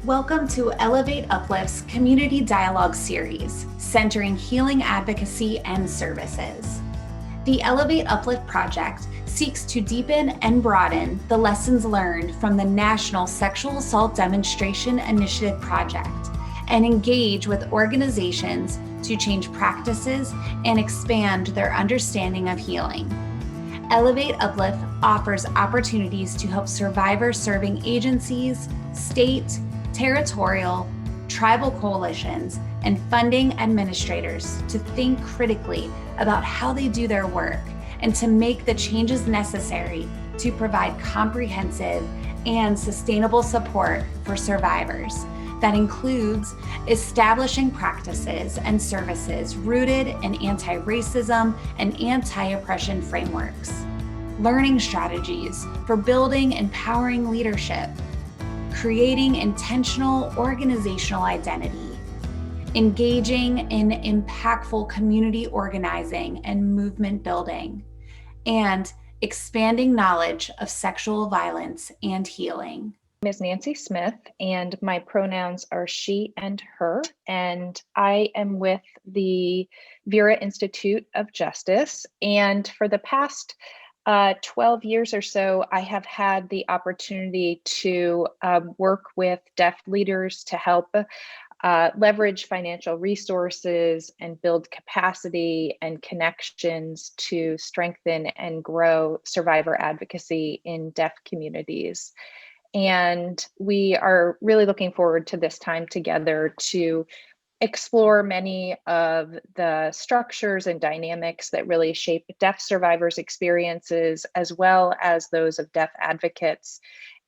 Welcome to Elevate Uplift's Community Dialogue Series, centering healing advocacy and services. The Elevate Uplift project seeks to deepen and broaden the lessons learned from the National Sexual Assault Demonstration Initiative project and engage with organizations to change practices and expand their understanding of healing. Elevate Uplift offers opportunities to help survivor-serving agencies, state, territorial, tribal coalitions, and funding administrators to think critically about how they do their work and to make the changes necessary to provide comprehensive and sustainable support for survivors. That includes establishing practices and services rooted in anti-racism and anti-oppression frameworks, learning strategies for building empowering leadership, creating intentional organizational identity, engaging in impactful community organizing and movement building, and expanding knowledge of sexual violence and healing. My name is Nancy Smith, and my pronouns are she and her, and I am with the Vera Institute of Justice. And for the past 12 years or so, I have had the opportunity to work with deaf leaders to help leverage financial resources and build capacity and connections to strengthen and grow survivor advocacy in deaf communities. And we are really looking forward to this time together to explore many of the structures and dynamics that really shape deaf survivors' experiences, as well as those of deaf advocates,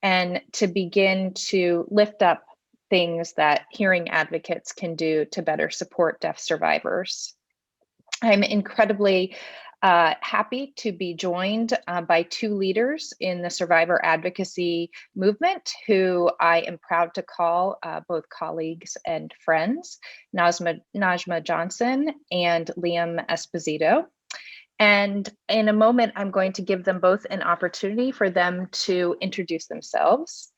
and to begin to lift up things that hearing advocates can do to better support deaf survivors. I'm incredibly happy to be joined by two leaders in the survivor advocacy movement who I am proud to call both colleagues and friends, Najma Johnson and Liam Esposito. And in a moment, I'm going to give them both an opportunity for them to introduce themselves.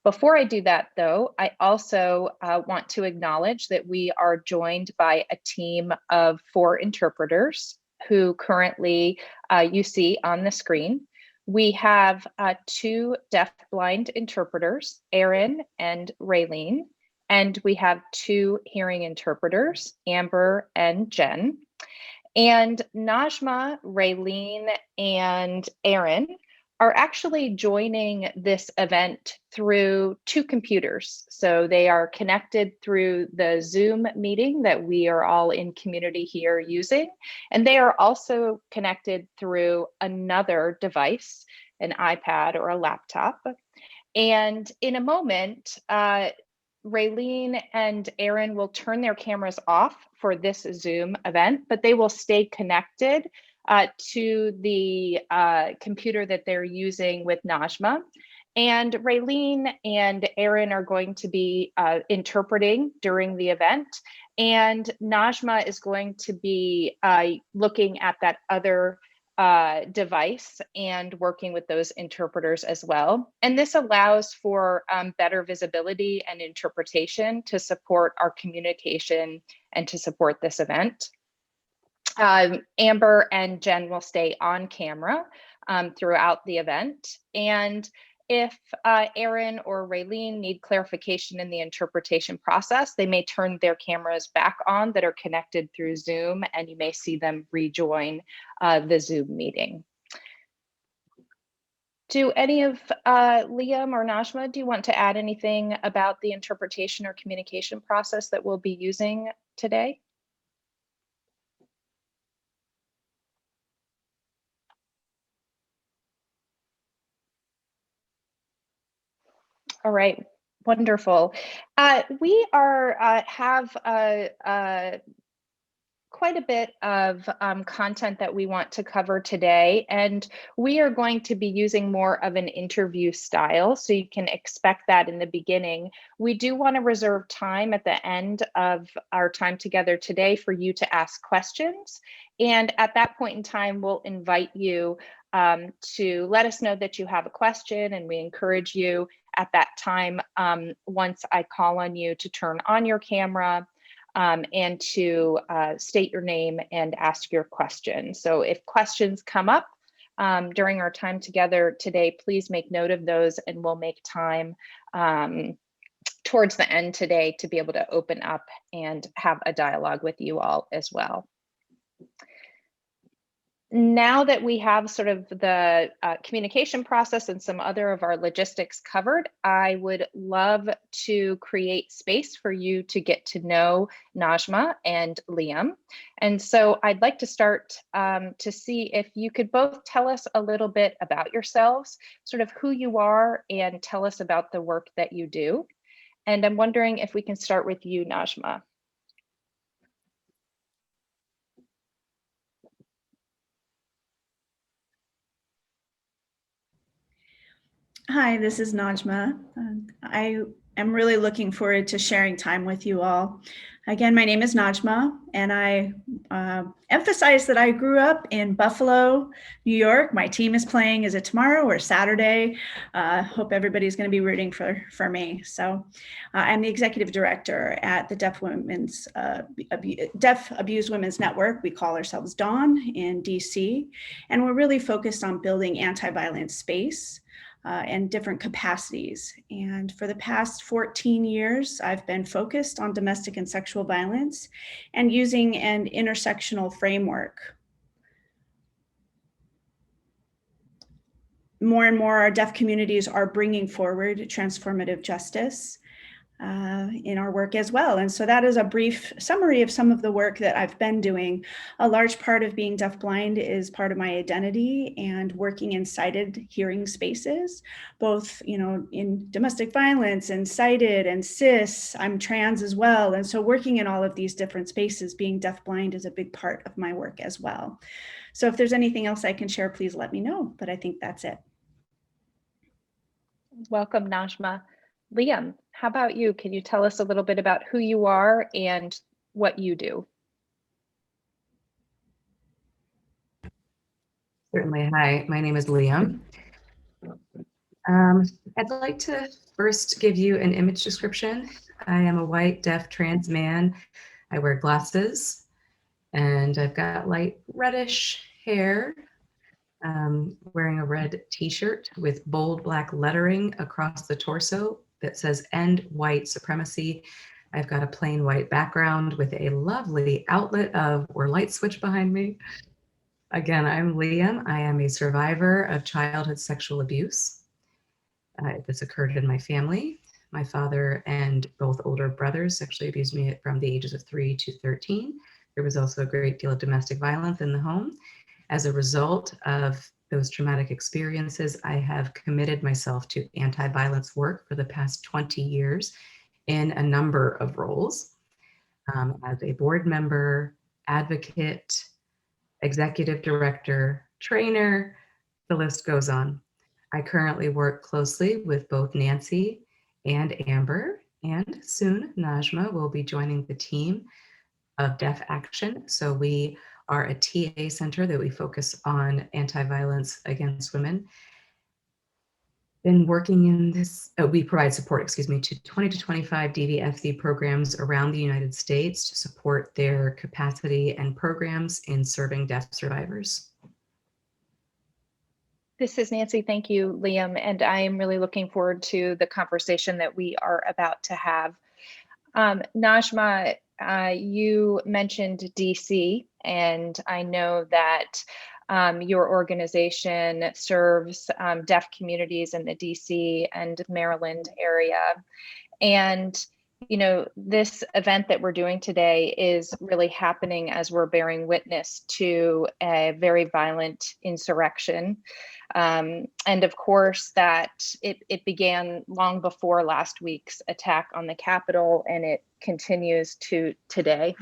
Before I do that, though, I also want to acknowledge that we are joined by a team of 4 interpreters who currently you see on the screen. We have 2 deaf-blind interpreters, Erin and Raylene, and we have 2 hearing interpreters, Amber and Jen. And Najma, Raylene, and Erin are actually joining this event through 2 computers. So they are connected through the Zoom meeting that we are all in community here using. And they are also connected through another device, an iPad or a laptop. And in a moment, Raylene and Erin will turn their cameras off for this Zoom event, but they will stay connected to the computer that they're using with Najma. And Raylene and Erin are going to be interpreting during the event. And Najma is going to be looking at that other device and working with those interpreters as well. And this allows for better visibility and interpretation to support our communication and to support this event. Amber and Jen will stay on camera throughout the event. And if Erin or Raylene need clarification in the interpretation process, they may turn their cameras back on that are connected through Zoom, and you may see them rejoin the Zoom meeting. Do any of Liam or Najma, do you want to add anything about the interpretation or communication process that we'll be using today? All right, wonderful. We have quite a bit of content that we want to cover today, and we are going to be using more of an interview style, so you can expect that in the beginning. We do want to reserve time at the end of our time together today for you to ask questions, and at that point in time, we'll invite you to let us know that you have a question, and we encourage you at that time, once I call on you, to turn on your camera and to state your name and ask your question. So if questions come up during our time together today, please make note of those, and we'll make time towards the end today to be able to open up and have a dialogue with you all as well. Now that we have sort of the communication process and some other of our logistics covered, I would love to create space for you to get to know Najma and Liam. And so I'd like to start to see if you could both tell us a little bit about yourselves, sort of who you are, and tell us about the work that you do. And I'm wondering if we can start with you, Najma. Hi, this is Najma. I am really looking forward to sharing time with you all. Again, my name is Najma, and I emphasize that I grew up in Buffalo, New York. My team is playing, is it tomorrow or Saturday? Hope everybody's going to be rooting for me. So I'm the executive director at the Deaf Abused Women's Network. We call ourselves DAWN in DC, and we're really focused on building anti-violence space and different capacities. And for the past 14 years, I've been focused on domestic and sexual violence and using an intersectional framework. More and more, our deaf communities are bringing forward transformative justice in our work as well. And so that is a brief summary of some of the work that I've been doing. A large part of being deafblind is part of my identity, and working in sighted hearing spaces, both, in domestic violence and sighted and cis. I'm trans as well. And so working in all of these different spaces, being deafblind is a big part of my work as well. So if there's anything else I can share, please let me know, but I think that's it. Welcome, Najma. Liam, how about you? Can you tell us a little bit about who you are and what you do? Certainly. Hi, my name is Liam. I'd like to first give you an image description. I am a white, deaf, trans man. I wear glasses, and I've got light reddish hair, wearing a red t-shirt with bold black lettering across the torso that says "End White Supremacy." I've got a plain white background with a lovely outlet or light switch behind me. Again, I'm Liam. I am a survivor of childhood sexual abuse. This occurred in my family. My father and both older brothers sexually abused me from the ages of 3 to 13. There was also a great deal of domestic violence in the home. As a result of those traumatic experiences, I have committed myself to anti-violence work for the past 20 years in a number of roles, as a board member, advocate, executive director, trainer, the list goes on. I currently work closely with both Nancy and Amber, and soon Najma will be joining the team of Deaf Action. So we are a TA center that we focus on anti-violence against women. Been working in this, we provide support, to 20 to 25 DVFC programs around the United States to support their capacity and programs in serving deaf survivors. This is Nancy. Thank you, Liam. And I am really looking forward to the conversation that we are about to have. Najma, you mentioned DC, and I know that your organization serves deaf communities in the DC and Maryland area. And this event that we're doing today is really happening as we're bearing witness to a very violent insurrection. And of course, that it began long before last week's attack on the Capitol, and it continues to today.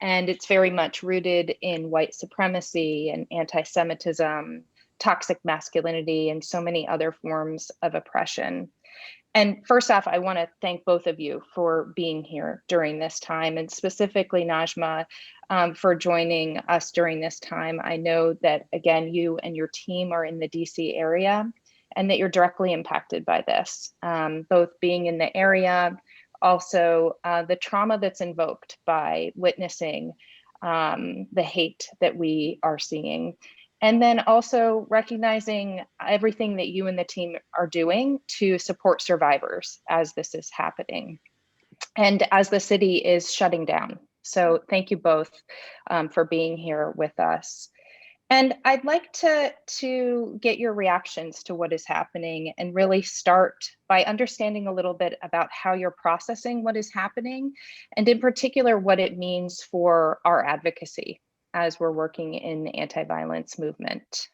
And it's very much rooted in white supremacy and anti-Semitism, toxic masculinity, and so many other forms of oppression. And first off, I want to thank both of you for being here during this time, and specifically Najma for joining us during this time. I know that, again, you and your team are in the DC area, and that you're directly impacted by this, both being in the area, also the trauma that's invoked by witnessing the hate that we are seeing. And then also recognizing everything that you and the team are doing to support survivors as this is happening and as the city is shutting down. So thank you both for being here with us. And I'd like to get your reactions to what is happening and really start by understanding a little bit about how you're processing what is happening, and in particular, what it means for our advocacy as we're working in the anti-violence movement.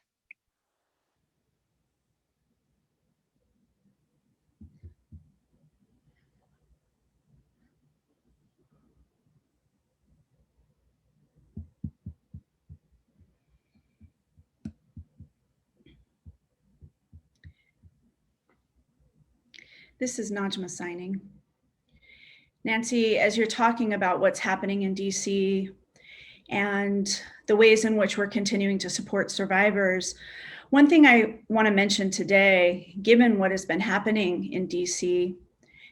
This is Najma signing. Nancy, as you're talking about what's happening in DC and the ways in which we're continuing to support survivors, one thing I want to mention today, given what has been happening in DC,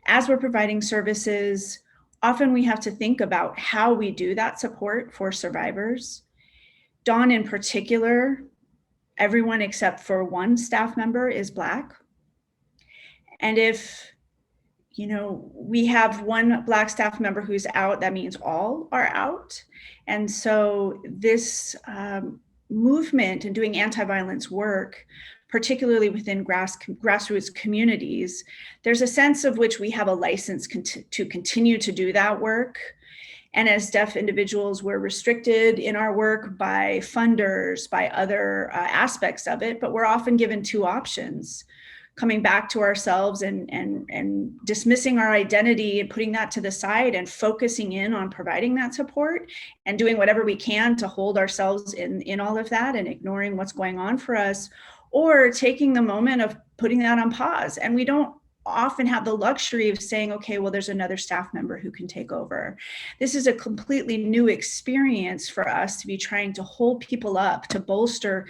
as we're providing services, often we have to think about how we do that support for survivors. Dawn in particular, everyone except for one staff member is Black. And if we have one Black staff member who's out, that means all are out. And so this movement and doing anti-violence work, particularly within grassroots communities, there's a sense of which we have a license to continue to do that work. And as deaf individuals, we're restricted in our work by funders, by other aspects of it, but we're often given two options: coming back to ourselves and dismissing our identity and putting that to the side and focusing in on providing that support and doing whatever we can to hold ourselves in all of that and ignoring what's going on for us, or taking the moment of putting that on pause. And we don't often have the luxury of saying, okay, well, there's another staff member who can take over. This is a completely new experience for us to be trying to hold people up, to bolster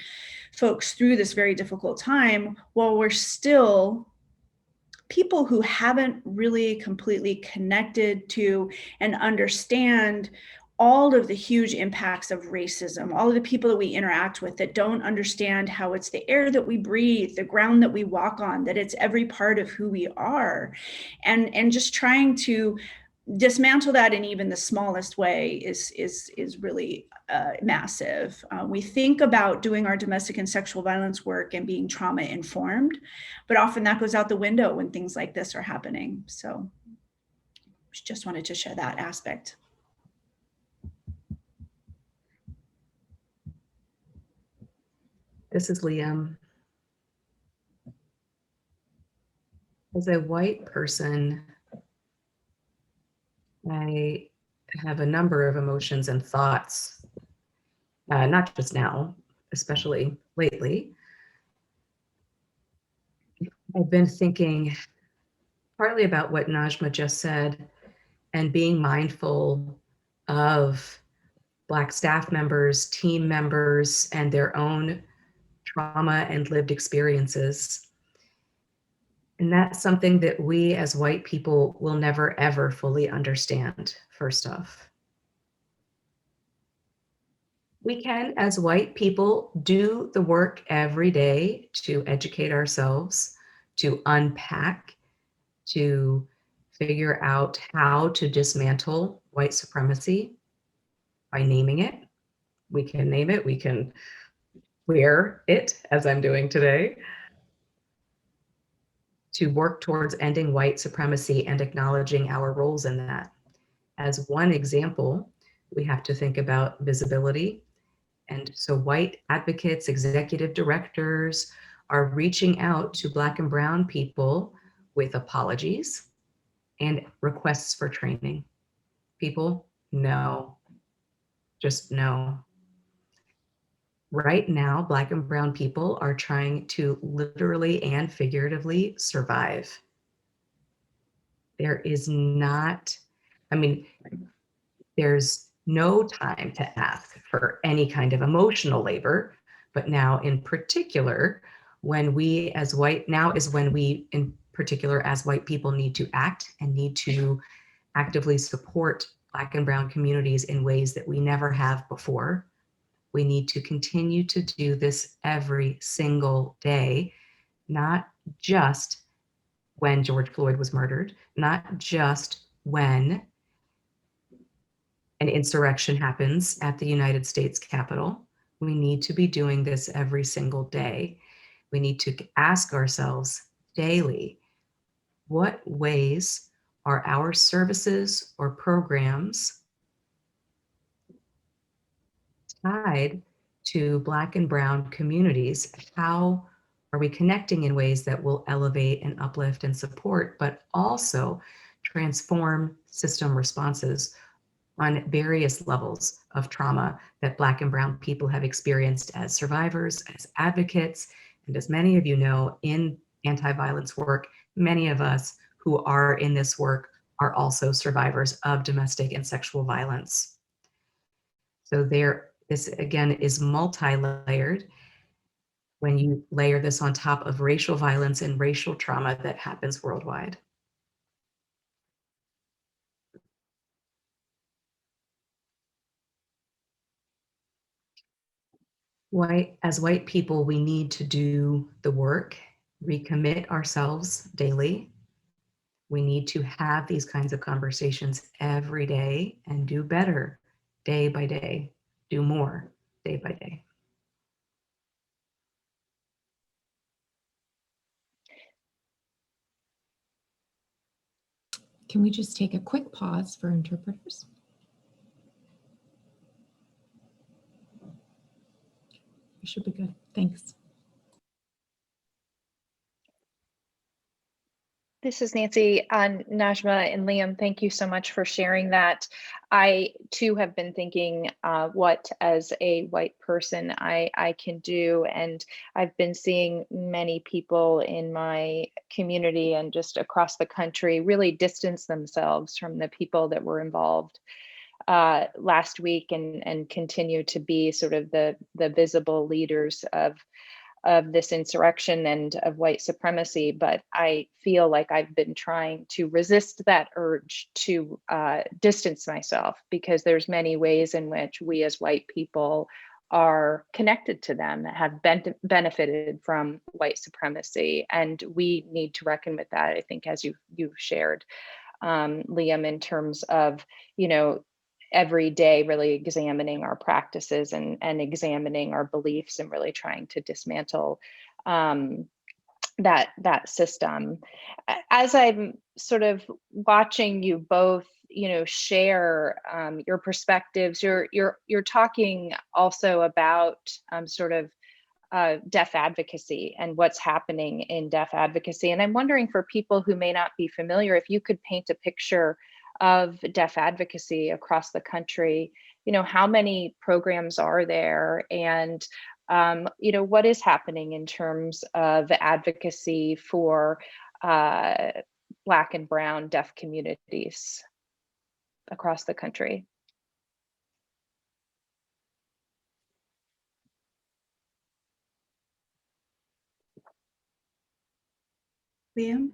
folks through this very difficult time while we're still people who haven't really completely connected to and understand all of the huge impacts of racism, all of the people that we interact with that don't understand how it's the air that we breathe, the ground that we walk on, that it's every part of who we are. And just trying to dismantle that in even the smallest way is really massive. We think about doing our domestic and sexual violence work and being trauma informed, but often that goes out the window when things like this are happening. So just wanted to share that aspect. This is Liam. As a white person, I have a number of emotions and thoughts, not just now, especially lately. I've been thinking partly about what Najma just said and being mindful of Black staff members, team members, and their own trauma and lived experiences. And that's something that we as white people will never, ever fully understand, first off. We can, as white people, do the work every day to educate ourselves, to unpack, to figure out how to dismantle white supremacy by naming it. We can name it, we can wear it, as I'm doing today, to work towards ending white supremacy and acknowledging our roles in that. As one example, we have to think about visibility. And so white advocates, executive directors are reaching out to Black and brown people with apologies and requests for training. People, no, just no. Right now, Black and brown people are trying to literally and figuratively survive. There is not, there's no time to ask for any kind of emotional labor, but now in particular, When we as white, now is when we in particular as white people need to act and need to actively support Black and Brown communities in ways that we never have before. We need to continue to do this every single day, not just when George Floyd was murdered, not just when an insurrection happens at the United States Capitol. We need to be doing this every single day. We need to ask ourselves daily, what ways are our services or programs tied to Black and Brown communities? How are we connecting in ways that will elevate and uplift and support, but also transform system responses on various levels of trauma that Black and Brown people have experienced as survivors, as advocates, and as many of you know, in anti-violence work, many of us who are in this work are also survivors of domestic and sexual violence. So this again is multi-layered. When you layer this on top of racial violence and racial trauma that happens worldwide. As white people, we need to do the work, recommit ourselves daily. We need to have these kinds of conversations every day and do better day by day, do more day by day. Can we just take a quick pause for interpreters? We should be good. Thanks. This is Nancy. Najma and Liam, thank you so much for sharing that. I too have been thinking what as a white person I can do, and I've been seeing many people in my community and just across the country really distance themselves from the people that were involved last week and continue to be sort of the visible leaders of this insurrection and of white supremacy. But I feel like I've been trying to resist that urge to distance myself, because there's many ways in which we as white people are connected to them, have benefited from white supremacy. And we need to reckon with that, I think, as you've shared, Liam, in terms of, every day really examining our practices and examining our beliefs and really trying to dismantle that system. As I'm sort of watching you both, share your perspectives, you're talking also about sort of deaf advocacy and what's happening in deaf advocacy. And I'm wondering, for people who may not be familiar, if you could paint a picture of deaf advocacy across the country. How many programs are there, and what is happening in terms of advocacy for Black and Brown deaf communities across the country? Liam?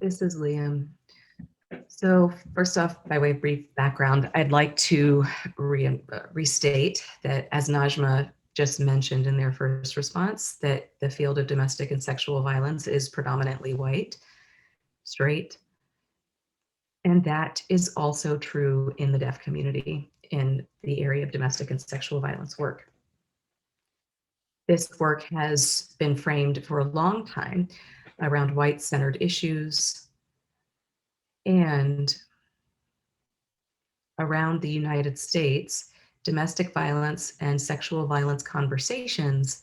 This is Liam. So first off, by way of brief background, I'd like to restate that, as Najma just mentioned in their first response, that the field of domestic and sexual violence is predominantly white, straight. And that is also true in the deaf community in the area of domestic and sexual violence work. This work has been framed for a long time around white-centered issues and around the United States. Domestic violence and sexual violence conversations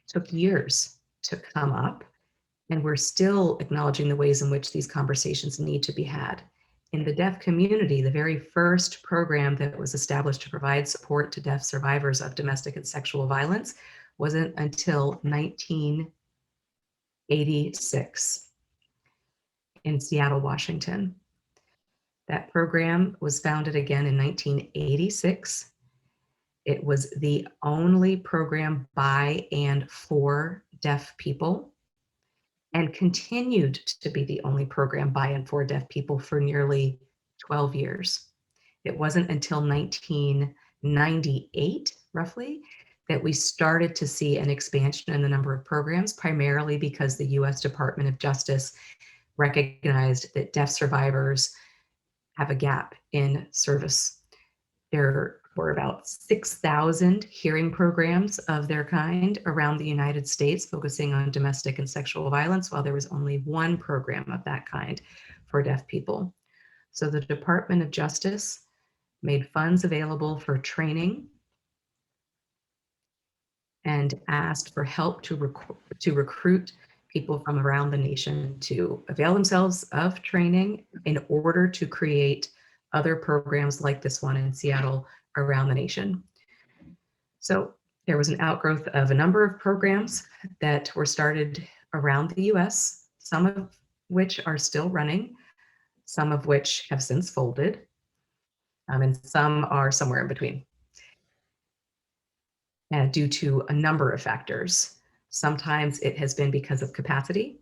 took years to come up, and we're still acknowledging the ways in which these conversations need to be had. In the deaf community, the very first program that was established to provide support to deaf survivors of domestic and sexual violence wasn't until 1986 in Seattle, Washington. That program was founded again in 1986 It was the only program by and for deaf people, and continued to be the only program by and for deaf people for nearly 12 years. It wasn't until 1998, roughly, that we started to see an expansion in the number of programs, primarily because the US Department of Justice recognized that deaf survivors have a gap in service. There were about 6,000 hearing programs of their kind around the United States focusing on domestic and sexual violence, while there was only one program of that kind for deaf people. So the Department of Justice made funds available for training and asked for help to recruit people from around the nation to avail themselves of training in order to create other programs like this one in Seattle around the nation. So there was an outgrowth of a number of programs that were started around the US, some of which are still running, some of which have since folded, and some are somewhere in between. Due to a number of factors. Sometimes it has been because of capacity.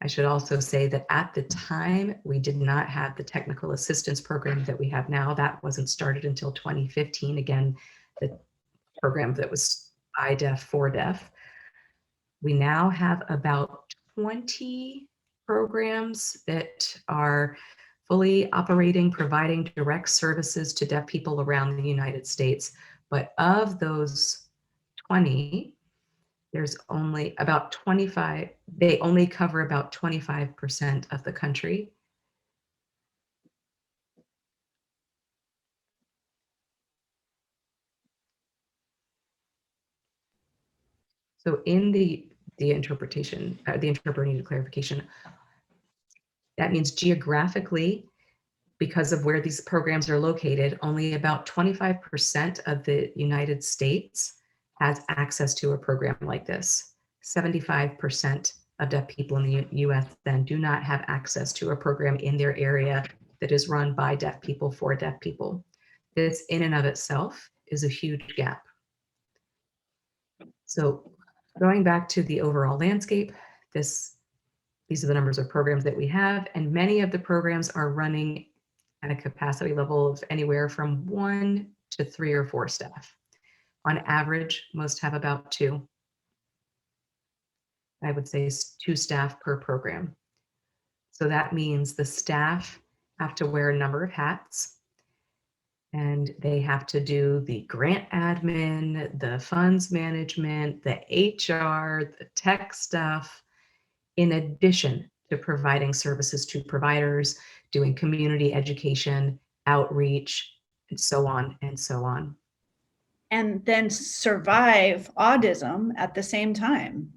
I should also say that at the time, we did not have the technical assistance program that we have now. That wasn't started until 2015. Again, the program that was by deaf for deaf. We now have about 20 programs that are fully operating, providing direct services to deaf people around the United States. But of those 20, there's only about 25, they only cover about 25% of the country. So in the interpretation, the interpreter needed clarification. That means geographically, because of where these programs are located, only about 25% of the United States has access to a program like this. 75% of deaf people in the US then do not have access to a program in their area that is run by deaf people for deaf people. This in and of itself is a huge gap. So going back to the overall landscape, these are the numbers of programs that we have, and many of the programs are running at a capacity level of anywhere from 1 to 3 or 4 staff. On average, most have about 2. I would say 2 staff per program. So that means the staff have to wear a number of hats, and they have to do the grant admin, the funds management, the HR, the tech stuff, in addition to providing services to providers, doing community education, outreach, and so on and so on. And then survive autism at the same time.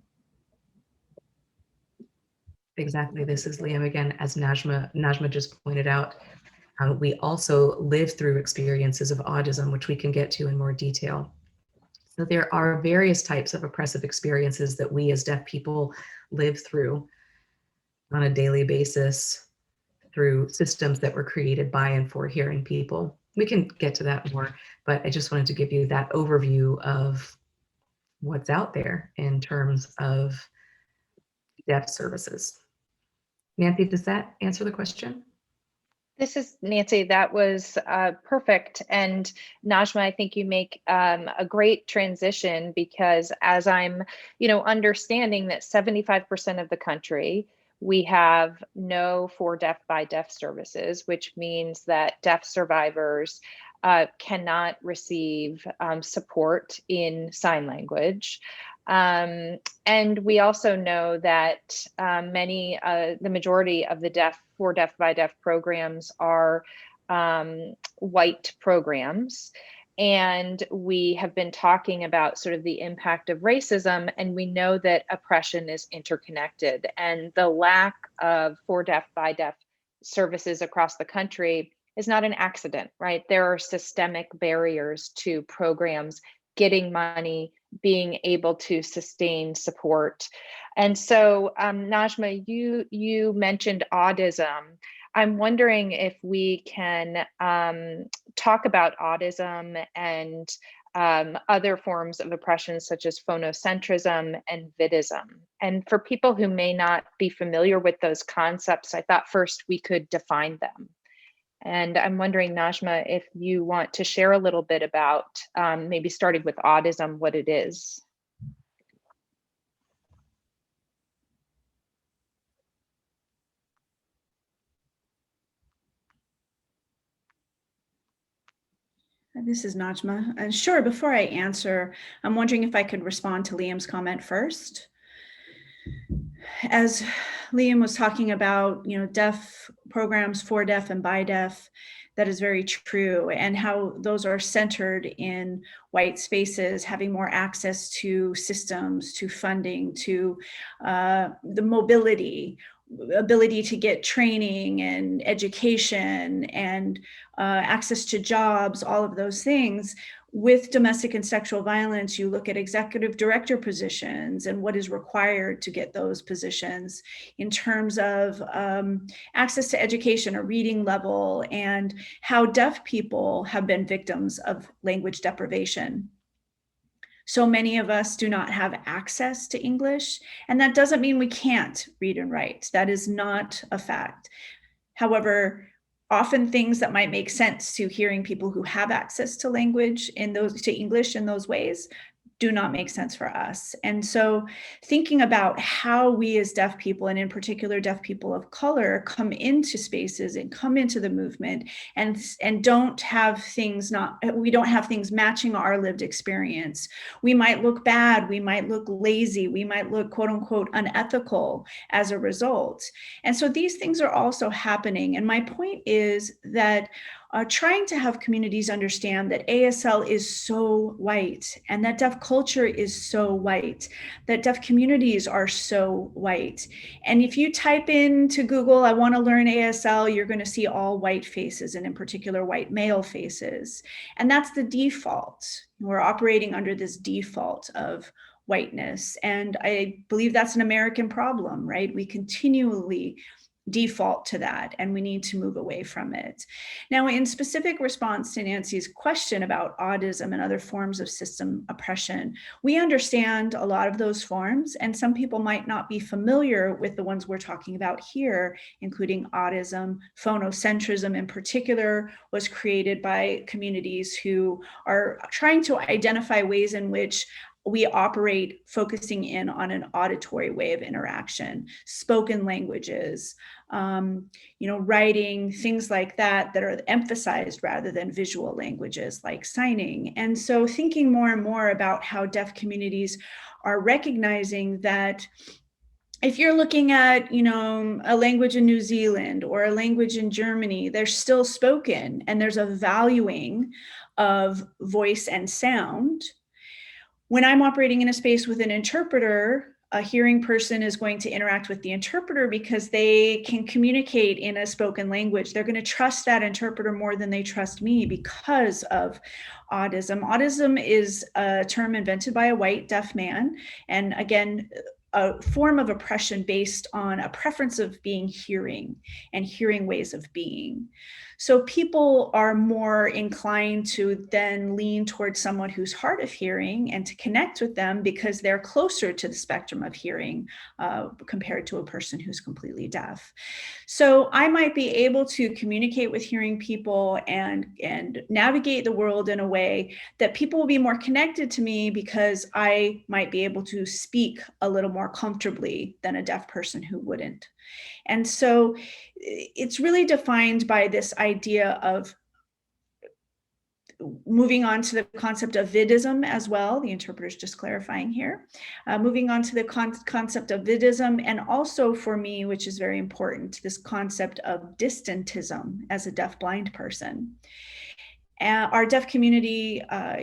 Exactly. This is Liam again, as Najma just pointed out. We also live through experiences of autism, which we can get to in more detail. So there are various types of oppressive experiences that we as deaf people live through on a daily basis through systems that were created by and for hearing people. We can get to that more, but I just wanted to give you that overview of what's out there in terms of deaf services. Nancy, does that answer the question? This is Nancy. That was perfect. And Najma, I think you make a great transition, because as I'm, understanding that 75% of the country, we have no for deaf by deaf services, which means that deaf survivors cannot receive support in sign language. And we also know that the majority of the for deaf by deaf programs are white programs. And we have been talking about sort of the impact of racism, and we know that oppression is interconnected, and the lack of for deaf by deaf services across the country is not an accident, right? There are systemic barriers to programs getting money, being able to sustain support. And so, Najma, you mentioned autism. I'm wondering if we can talk about autism and other forms of oppression such as phonocentrism and vidism. And for people who may not be familiar with those concepts, I thought first we could define them. And I'm wondering, Najma, if you want to share a little bit about, maybe starting with autism, what it is. This is Najma. And sure, before I answer, I'm wondering if I could respond to Liam's comment first. As Liam was talking about, deaf programs for deaf and by deaf, that is very true, and how those are centered in white spaces, having more access to systems, to funding, to the mobility, ability to get training and education and access to jobs, all of those things. With domestic and sexual violence, you look at executive director positions and what is required to get those positions in terms of access to education, a reading level, and how deaf people have been victims of language deprivation. So many of us do not have access to English, and that doesn't mean we can't read and write. That is not a fact. However, often things that might make sense to hearing people who have access to language to English in those ways do not make sense for us. And so thinking about how we as deaf people, and in particular deaf people of color, come into spaces and come into the movement and don't have things matching our lived experience. We might look bad, we might look lazy, we might look quote unquote unethical as a result. And so these things are also happening. And my point is that trying to have communities understand that ASL is so white, and that deaf culture is so white, that deaf communities are so white. And if you type into Google, I want to learn ASL, you're going to see all white faces, and in particular, white male faces. And that's the default. We're operating under this default of whiteness. And I believe that's an American problem, right? We continually default to that, and we need to move away from it. Now, in specific response to Nancy's question about autism and other forms of system oppression, we understand a lot of those forms, and some people might not be familiar with the ones we're talking about here, including autism. Phonocentrism in particular was created by communities who are trying to identify ways in which we operate focusing in on an auditory way of interaction, spoken languages, writing, things like that are emphasized rather than visual languages like signing. And so thinking more and more about how deaf communities are recognizing that if you're looking at, a language in New Zealand or a language in Germany, they're still spoken, and there's a valuing of voice and sound. When I'm operating in a space with an interpreter, a hearing person is going to interact with the interpreter because they can communicate in a spoken language. They're going to trust that interpreter more than they trust me because of autism. Autism is a term invented by a white deaf man. And again, a form of oppression based on a preference of being hearing and hearing ways of being. So people are more inclined to then lean towards someone who's hard of hearing and to connect with them because they're closer to the spectrum of hearing compared to a person who's completely deaf. So I might be able to communicate with hearing people and navigate the world in a way that people will be more connected to me because I might be able to speak a little more comfortably than a deaf person who wouldn't. And so it's really defined by this idea of moving on to the concept of vidism as well. The interpreter's just clarifying here. Moving on to the concept of vidism, and also for me, which is very important, this concept of distantism as a deaf-blind person. Our deaf community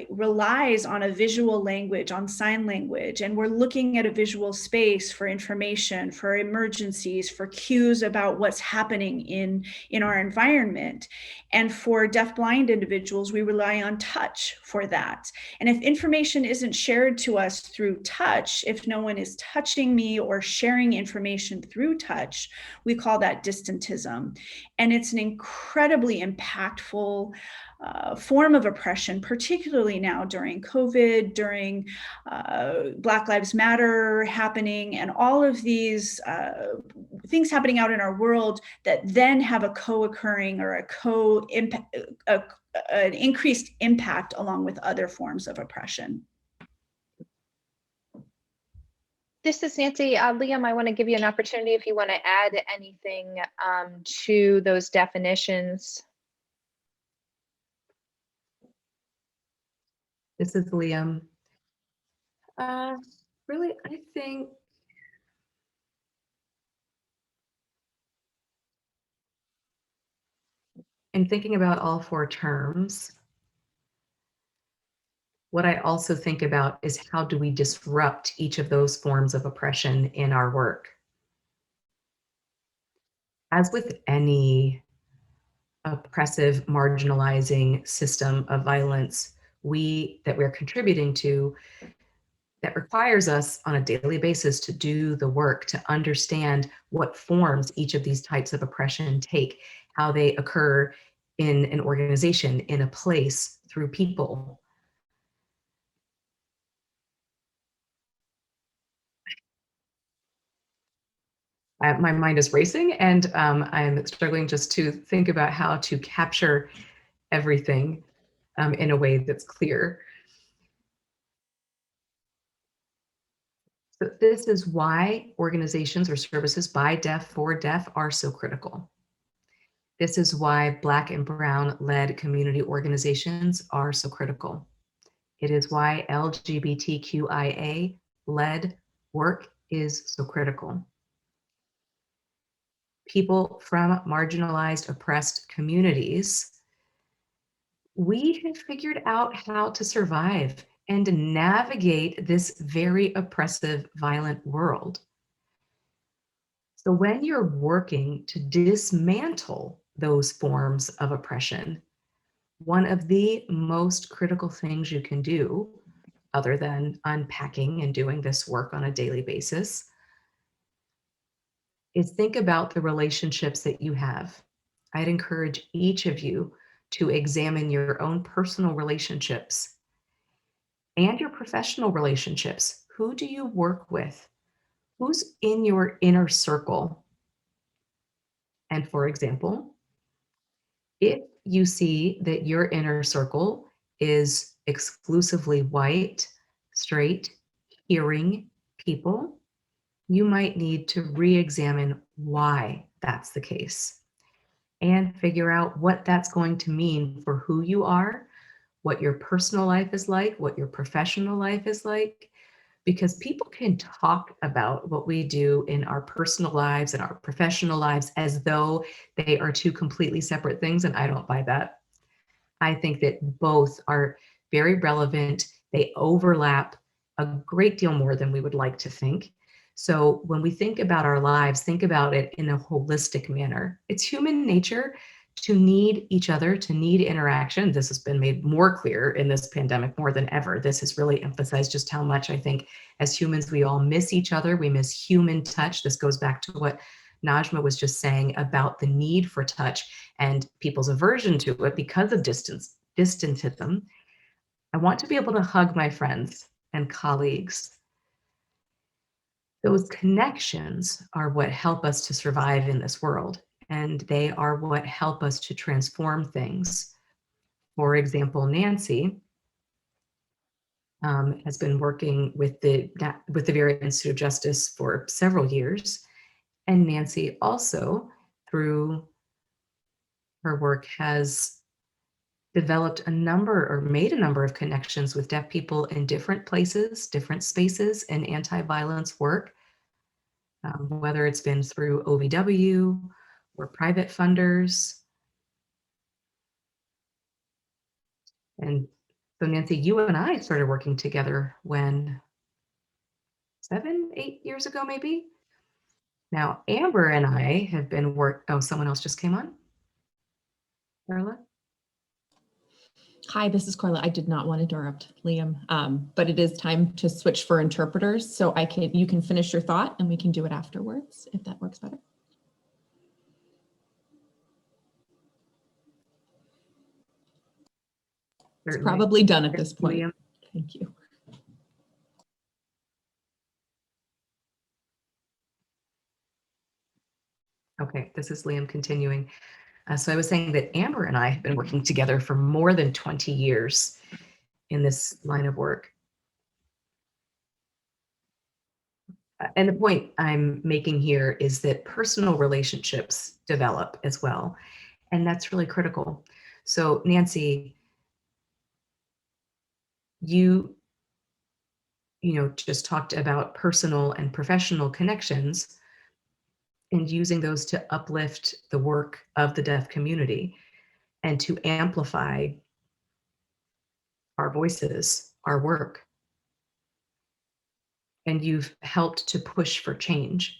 relies on a visual language, on sign language, and we're looking at a visual space for information, for emergencies, for cues about what's happening in our environment. And for deaf-blind individuals, we rely on touch for that. And if information isn't shared to us through touch, if no one is touching me or sharing information through touch, we call that distantism. And it's an incredibly impactful form of oppression, particularly now during COVID, during Black Lives Matter happening, and all of these things happening out in our world that then have a co-occurring or an increased impact along with other forms of oppression. This is Nancy. Liam, I want to give you an opportunity if you want to add anything to those definitions. This is Liam. Really, I think in thinking about all four terms, what I also think about is how do we disrupt each of those forms of oppression in our work? As with any oppressive, marginalizing system of violence that we're contributing to, that requires us on a daily basis to do the work to understand what forms each of these types of oppression take, how they occur in an organization, in a place, through people. My mind is racing, and I'm struggling just to think about how to capture everything in a way that's clear. So this is why organizations or services by deaf for deaf are so critical. This is why Black and Brown-led community organizations are so critical. It is why LGBTQIA-led work is so critical. People from marginalized, oppressed communities, we have figured out how to survive and navigate this very oppressive, violent world. So when you're working to dismantle those forms of oppression, one of the most critical things you can do, other than unpacking and doing this work on a daily basis, is think about the relationships that you have. I'd encourage each of you to examine your own personal relationships and your professional relationships. Who do you work with? Who's in your inner circle? And for example, if you see that your inner circle is exclusively white, straight, hearing people, you might need to re-examine why that's the case and figure out what that's going to mean for who you are, what your personal life is like, what your professional life is like, because people can talk about what we do in our personal lives and our professional lives as though they are two completely separate things, and I don't buy that. I think that both are very relevant. They overlap a great deal more than we would like to think. So when we think about our lives, think about it in a holistic manner. It's human nature to need each other, to need interaction. This has been made more clear in this pandemic more than ever. This has really emphasized just how much I think as humans, we all miss each other. We miss human touch. This goes back to what Najma was just saying about the need for touch and people's aversion to it because of distantism. I want to be able to hug my friends and colleagues. Those connections are what help us to survive in this world, and they are what help us to transform things. For example, Nancy has been working with the Vera Institute of Justice for several years, and Nancy also, through her work, has developed made a number of connections with deaf people in different places, different spaces in anti-violence work, whether it's been through OVW or private funders. And so Nancy, you and I started working together when 7, 8 years ago, maybe. Now, Amber and I have been someone else just came on. Carla? Hi, this is Carla. I did not want to interrupt Liam, but it is time to switch for interpreters. So you can finish your thought and we can do it afterwards if that works better. It's Certainly. probably done at this point. Liam? Thank you. Okay, this is Liam continuing. So I was saying that Amber and I have been working together for more than 20 years in this line of work. And the point I'm making here is that personal relationships develop as well. And that's really critical. So Nancy, you just talked about personal and professional connections and using those to uplift the work of the deaf community and to amplify our voices, our work. And you've helped to push for change.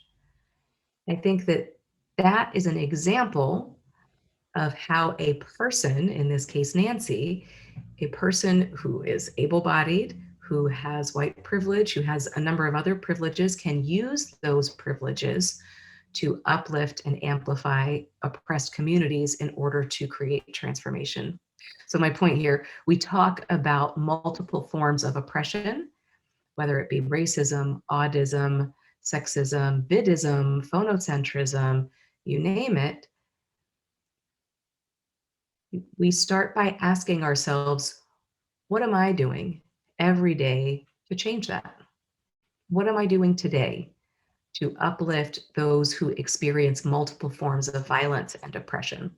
I think that that is an example of how a person, in this case, Nancy, a person who is able-bodied, who has white privilege, who has a number of other privileges, can use those privileges to uplift and amplify oppressed communities in order to create transformation. So my point here, we talk about multiple forms of oppression, whether it be racism, audism, sexism, bidism, phonocentrism, you name it. We start by asking ourselves, what am I doing every day to change that? What am I doing today to uplift those who experience multiple forms of violence and oppression?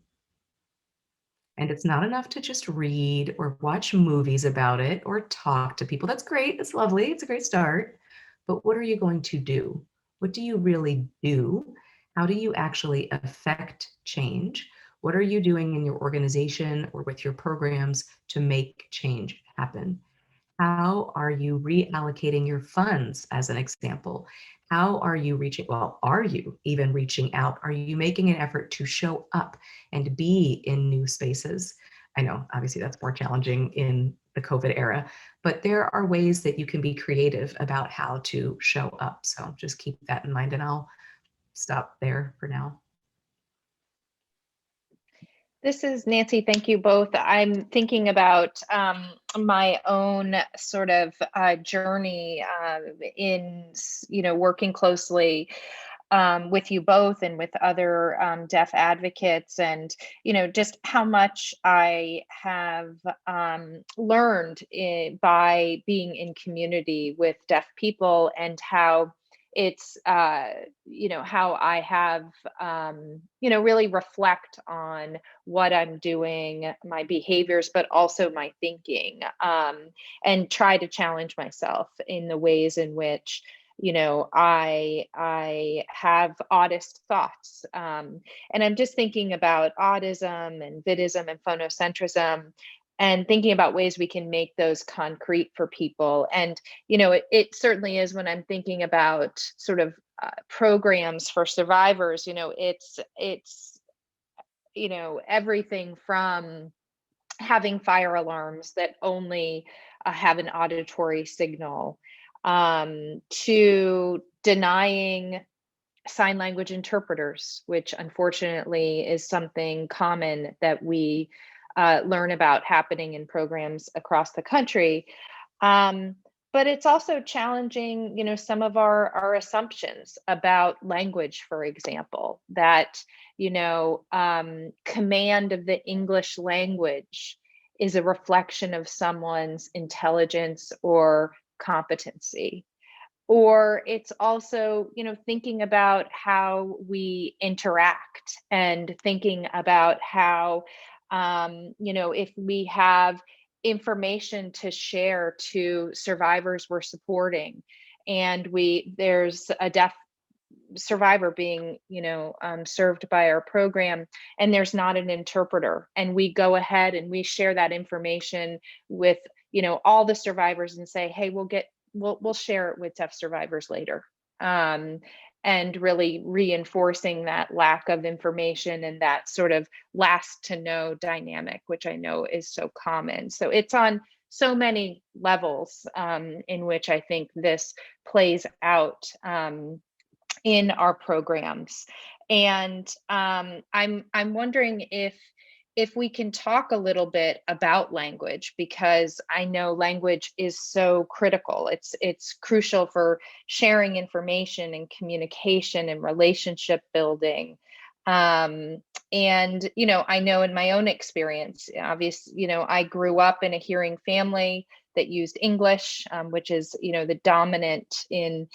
And it's not enough to just read or watch movies about it or talk to people. That's great. It's lovely. It's a great start. But what are you going to do? What do you really do? How do you actually affect change? What are you doing in your organization or with your programs to make change happen? How are you reallocating your funds, as an example? How are you reaching, well, are you even reaching out? Are you making an effort to show up and be in new spaces? I know, obviously, that's more challenging in the COVID era, but there are ways that you can be creative about how to show up. So just keep that in mind, and I'll stop there for now. This is Nancy. Thank you both. I'm thinking about my own sort of journey in, working closely with you both and with other deaf advocates, and just how much I have learned by being in community with deaf people, and how it's how I have really reflect on what I'm doing, my behaviors, but also my thinking, and try to challenge myself in the ways in which I have audist thoughts, and I'm just thinking about audism and vidism and phonocentrism, and thinking about ways we can make those concrete for people. And it certainly is, when I'm thinking about sort of programs for survivors, it's everything from having fire alarms that only have an auditory signal, to denying sign language interpreters, which unfortunately is something common that we learn about happening in programs across the country. But it's also challenging, some of our assumptions about language, for example, that, command of the English language is a reflection of someone's intelligence or competency. Or it's also, thinking about how we interact, and thinking about how, if we have information to share to survivors we're supporting, and there's a deaf survivor being served by our program, and there's not an interpreter, and we go ahead and we share that information with all the survivors and say, hey, we'll share it with deaf survivors later, and really reinforcing that lack of information and that sort of last to know dynamic, which I know is so common. So it's on so many levels in which I think this plays out in our programs. And I'm wondering if if we can talk a little bit about language, because I know language is so critical. It's crucial for sharing information and communication and relationship building. And, I know in my own experience, obviously, I grew up in a hearing family that used English, which is, the dominant in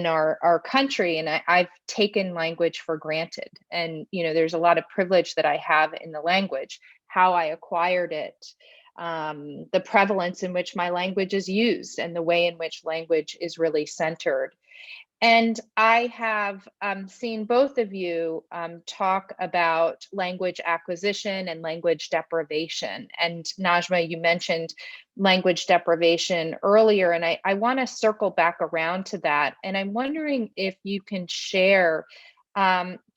our country. And I've taken language for granted. And, there's a lot of privilege that I have in the language, how I acquired it, the prevalence in which my language is used, and the way in which language is really centered. And I have seen both of you talk about language acquisition and language deprivation. And Najma, you mentioned language deprivation earlier, and I want to circle back around to that. And I'm wondering if you can share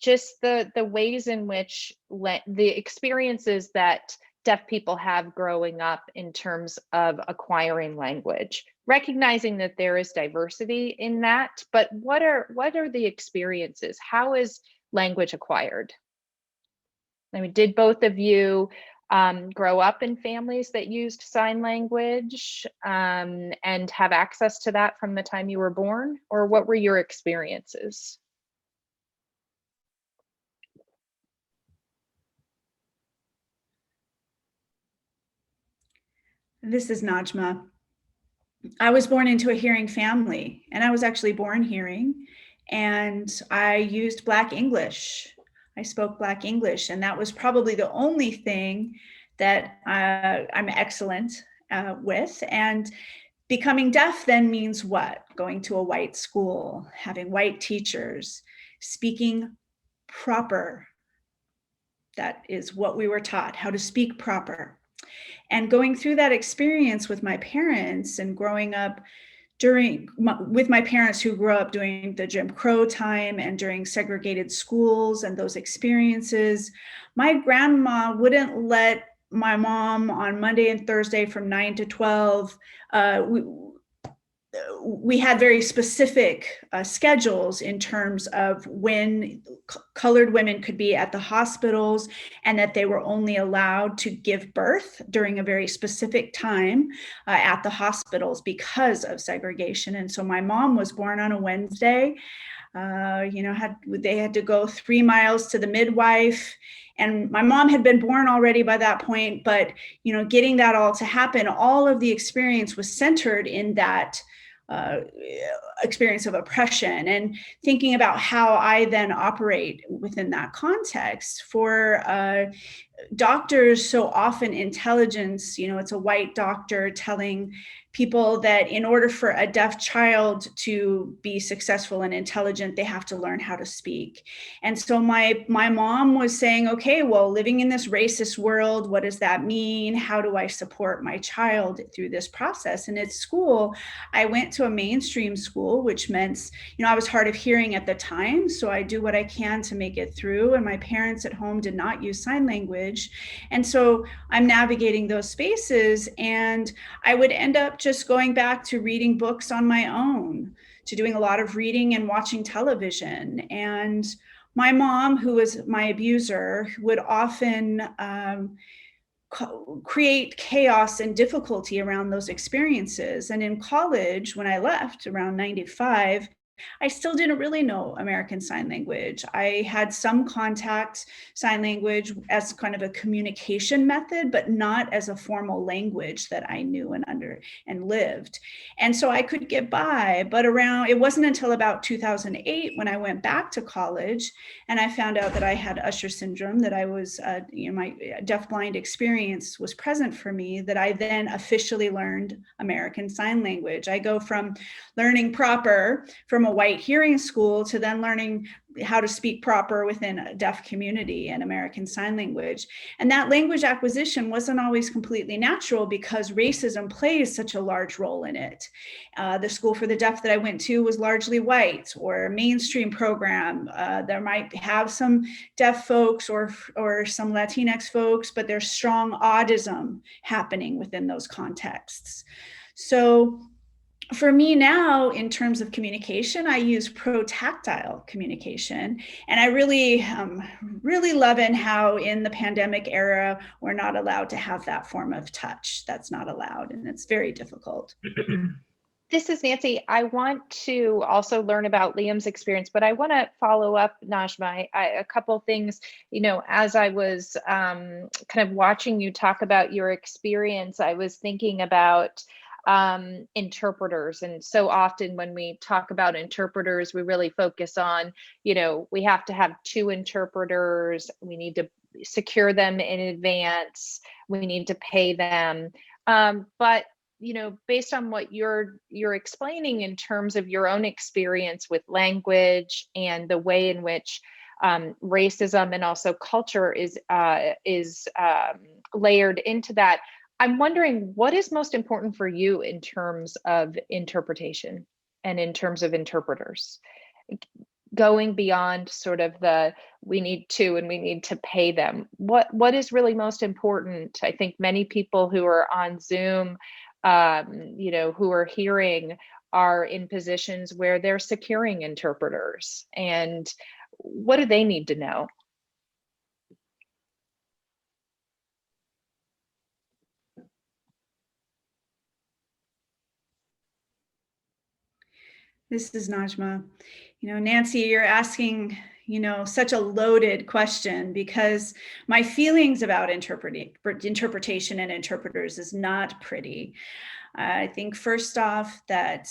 just the ways in which the experiences that deaf people have growing up in terms of acquiring language, recognizing that there is diversity in that, but what are the experiences? How is language acquired? I mean, did both of you grow up in families that used sign language and have access to that from the time you were born, or what were your experiences? This is Najma. I was born into a hearing family, and I was actually born hearing, and I used Black English. I spoke Black English, and that was probably the only thing that I'm excellent with. And becoming deaf then means what? Going to a white school, having white teachers, speaking proper. That is what we were taught, how to speak proper. And going through that experience with my parents and growing up with my parents who grew up during the Jim Crow time and during segregated schools and those experiences, my grandma wouldn't let my mom on Monday and Thursday from 9 to 12. We had very specific schedules in terms of when colored women could be at the hospitals, and that they were only allowed to give birth during a very specific time at the hospitals because of segregation. And so my mom was born on a Wednesday. They had to go 3 miles to the midwife. And my mom had been born already by that point, but getting that all to happen, all of the experience was centered in that experience of oppression, and thinking about how I then operate within that context. For doctors, so often intelligence, it's a white doctor telling people that in order for a deaf child to be successful and intelligent, they have to learn how to speak. And so my mom was saying, okay, well, living in this racist world, what does that mean? How do I support my child through this process? And at school, I went to a mainstream school, which meant, I was hard of hearing at the time. So I do what I can to make it through. And my parents at home did not use sign language. And so I'm navigating those spaces, and I would end up just going back to reading books on my own, to doing a lot of reading and watching television. And my mom, who was my abuser, would often create chaos and difficulty around those experiences. And in college, when I left around 95, I still didn't really know American Sign Language. I had some contact sign language as kind of a communication method, but not as a formal language that I knew and lived. And so I could get by, but it wasn't until about 2008 when I went back to college and I found out that I had Usher syndrome, that I was, my deafblind experience was present for me, that I then officially learned American Sign Language. I go from learning proper from a white hearing school to then learning how to speak proper within a deaf community and American Sign Language. And that language acquisition wasn't always completely natural because racism plays such a large role in it. The school for the deaf that I went to was largely white or a mainstream program. There might have some deaf folks or some Latinx folks, but there's strong autism happening within those contexts. So For me now, in terms of communication, I use protactile communication. And I really, really loving how in the pandemic era, we're not allowed to have that form of touch. That's not allowed, and it's very difficult. This is Nancy. I want to also learn about Liam's experience, but I want to follow up, Najma. A couple things, as I was kind of watching you talk about your experience, I was thinking about interpreters. And so often when we talk about interpreters, we really focus on, we have to have 2 interpreters. We need to secure them in advance. We need to pay them. But based on what you're explaining in terms of your own experience with language and the way in which racism and also culture is layered into that, I'm wondering what is most important for you in terms of interpretation and in terms of interpreters, going beyond sort of the we need to and we need to pay them. What is really most important? I think many people who are on Zoom, who are hearing, are in positions where they're securing interpreters. And what do they need to know? This is Najma. Nancy, you're asking, such a loaded question, because my feelings about interpretation and interpreters is not pretty. I think first off that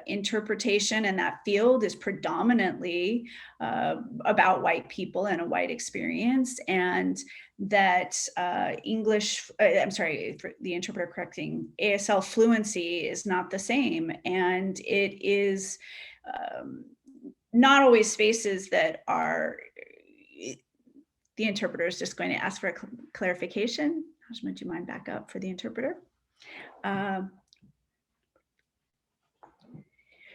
interpretation and that field is predominantly about white people and a white experience, and that for the interpreter correcting, ASL fluency is not the same. And it is not always spaces that are, the interpreter is just going to ask for a clarification. Najma, do you mind back up for the interpreter?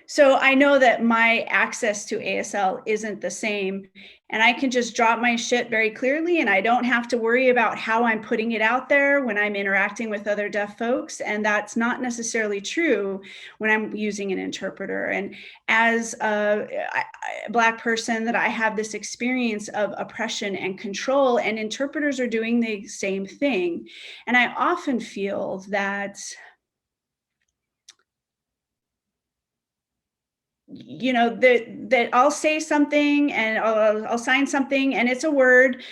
So I know that my access to ASL isn't the same, and I can just drop my shit very clearly, and I don't have to worry about how I'm putting it out there when I'm interacting with other deaf folks. And that's not necessarily true when I'm using an interpreter. And as a Black person, that I have this experience of oppression and control, and interpreters are doing the same thing. And I often feel that that I'll say something and I'll sign something, and it's a word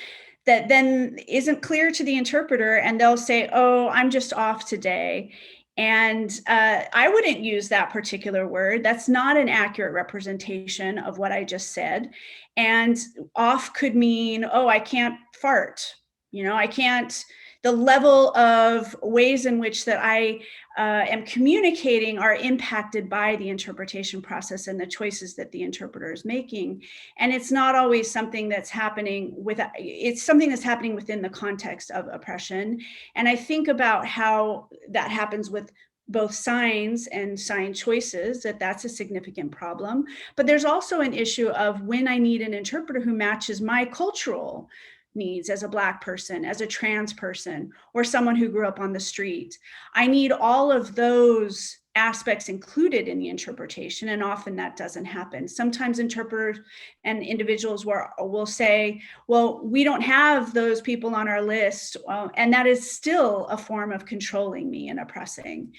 that then isn't clear to the interpreter, and they'll say, oh, I'm just off today. And I wouldn't use that particular word. That's not an accurate representation of what I just said. And off could mean, oh, I can't fart. I can't, the level of ways in which that I am communicating are impacted by the interpretation process and the choices that the interpreter is making. And it's not always something that's happening it's something that's happening within the context of oppression. And I think about how that happens with both signs and sign choices, that's a significant problem. But there's also an issue of when I need an interpreter who matches my cultural needs as a Black person, as a trans person, or someone who grew up on the street. I need all of those aspects included in the interpretation, and often that doesn't happen. Sometimes interpreters and individuals will say, well, we don't have those people on our list, and that is still a form of controlling me and oppressing.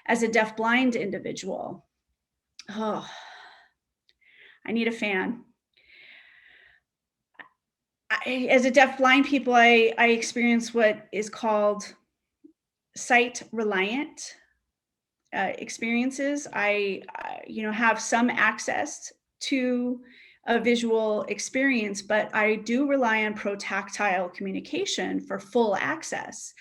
As a deaf-blind individual, I need a fan. As a deaf-blind people, I experience what is called sight-reliant experiences. I have some access to a visual experience, but I do rely on protactile communication for full access.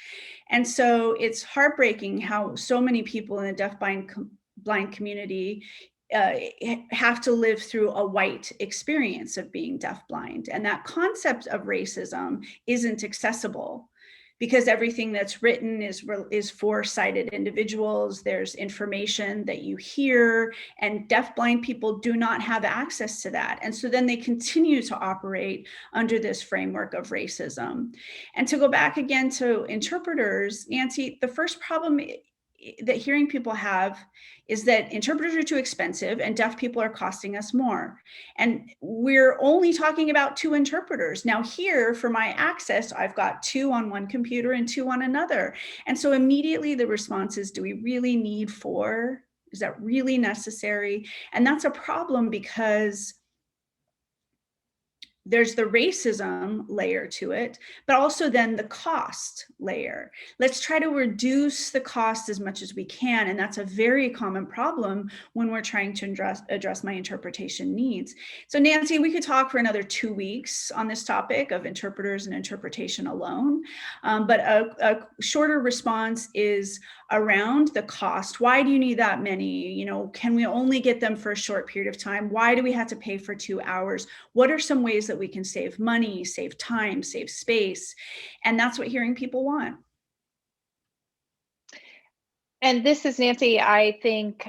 And so it's heartbreaking how so many people in the deaf-blind community have to live through a white experience of being deaf-blind. And that concept of racism isn't accessible, because everything that's written is for sighted individuals. There's information that you hear, and deaf-blind people do not have access to that. And so then they continue to operate under this framework of racism. And to go back again to interpreters, Nancy, the first problem that hearing people have is that interpreters are too expensive and deaf people are costing us more. And we're only talking about 2 interpreters. Now here for my access, I've got 2 on one computer and 2 on another. And so immediately the response is, do we really need 4? Is that really necessary? And that's a problem because there's the racism layer to it, but also then the cost layer. Let's try to reduce the cost as much as we can. And that's a very common problem when we're trying to address my interpretation needs. So Nancy, we could talk for another 2 weeks on this topic of interpreters and interpretation alone. But a shorter response is around the cost. Why do you need that many? You know, can we only get them for a short period of time? Why do we have to pay for 2 hours? What are some ways that we can save money, save time, save space? And that's what hearing people want. And this is Nancy, I think,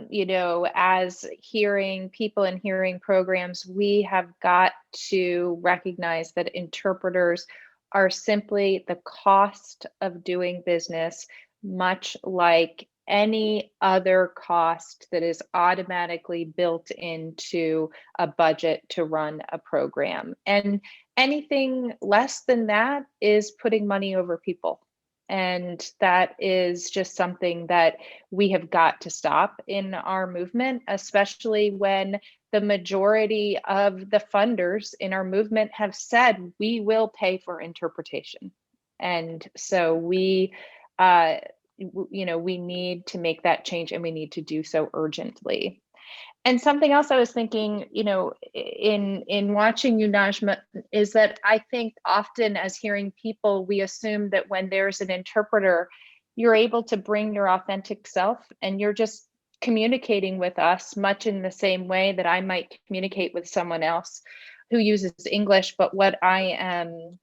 you know, as hearing people and hearing programs, we have got to recognize that interpreters are simply the cost of doing business, much like any other cost that is automatically built into a budget to run a program. And anything less than that is putting money over people. And that is just something that we have got to stop in our movement, especially when the majority of the funders in our movement have said we will pay for interpretation. And so we, you know, we need to make that change, and we need to do so urgently. And something else I was thinking, you know, in watching you, Najma, is that I think often as hearing people, we assume that when there's an interpreter, you're able to bring your authentic self and you're just communicating with us much in the same way that I might communicate with someone else who uses English. But what I am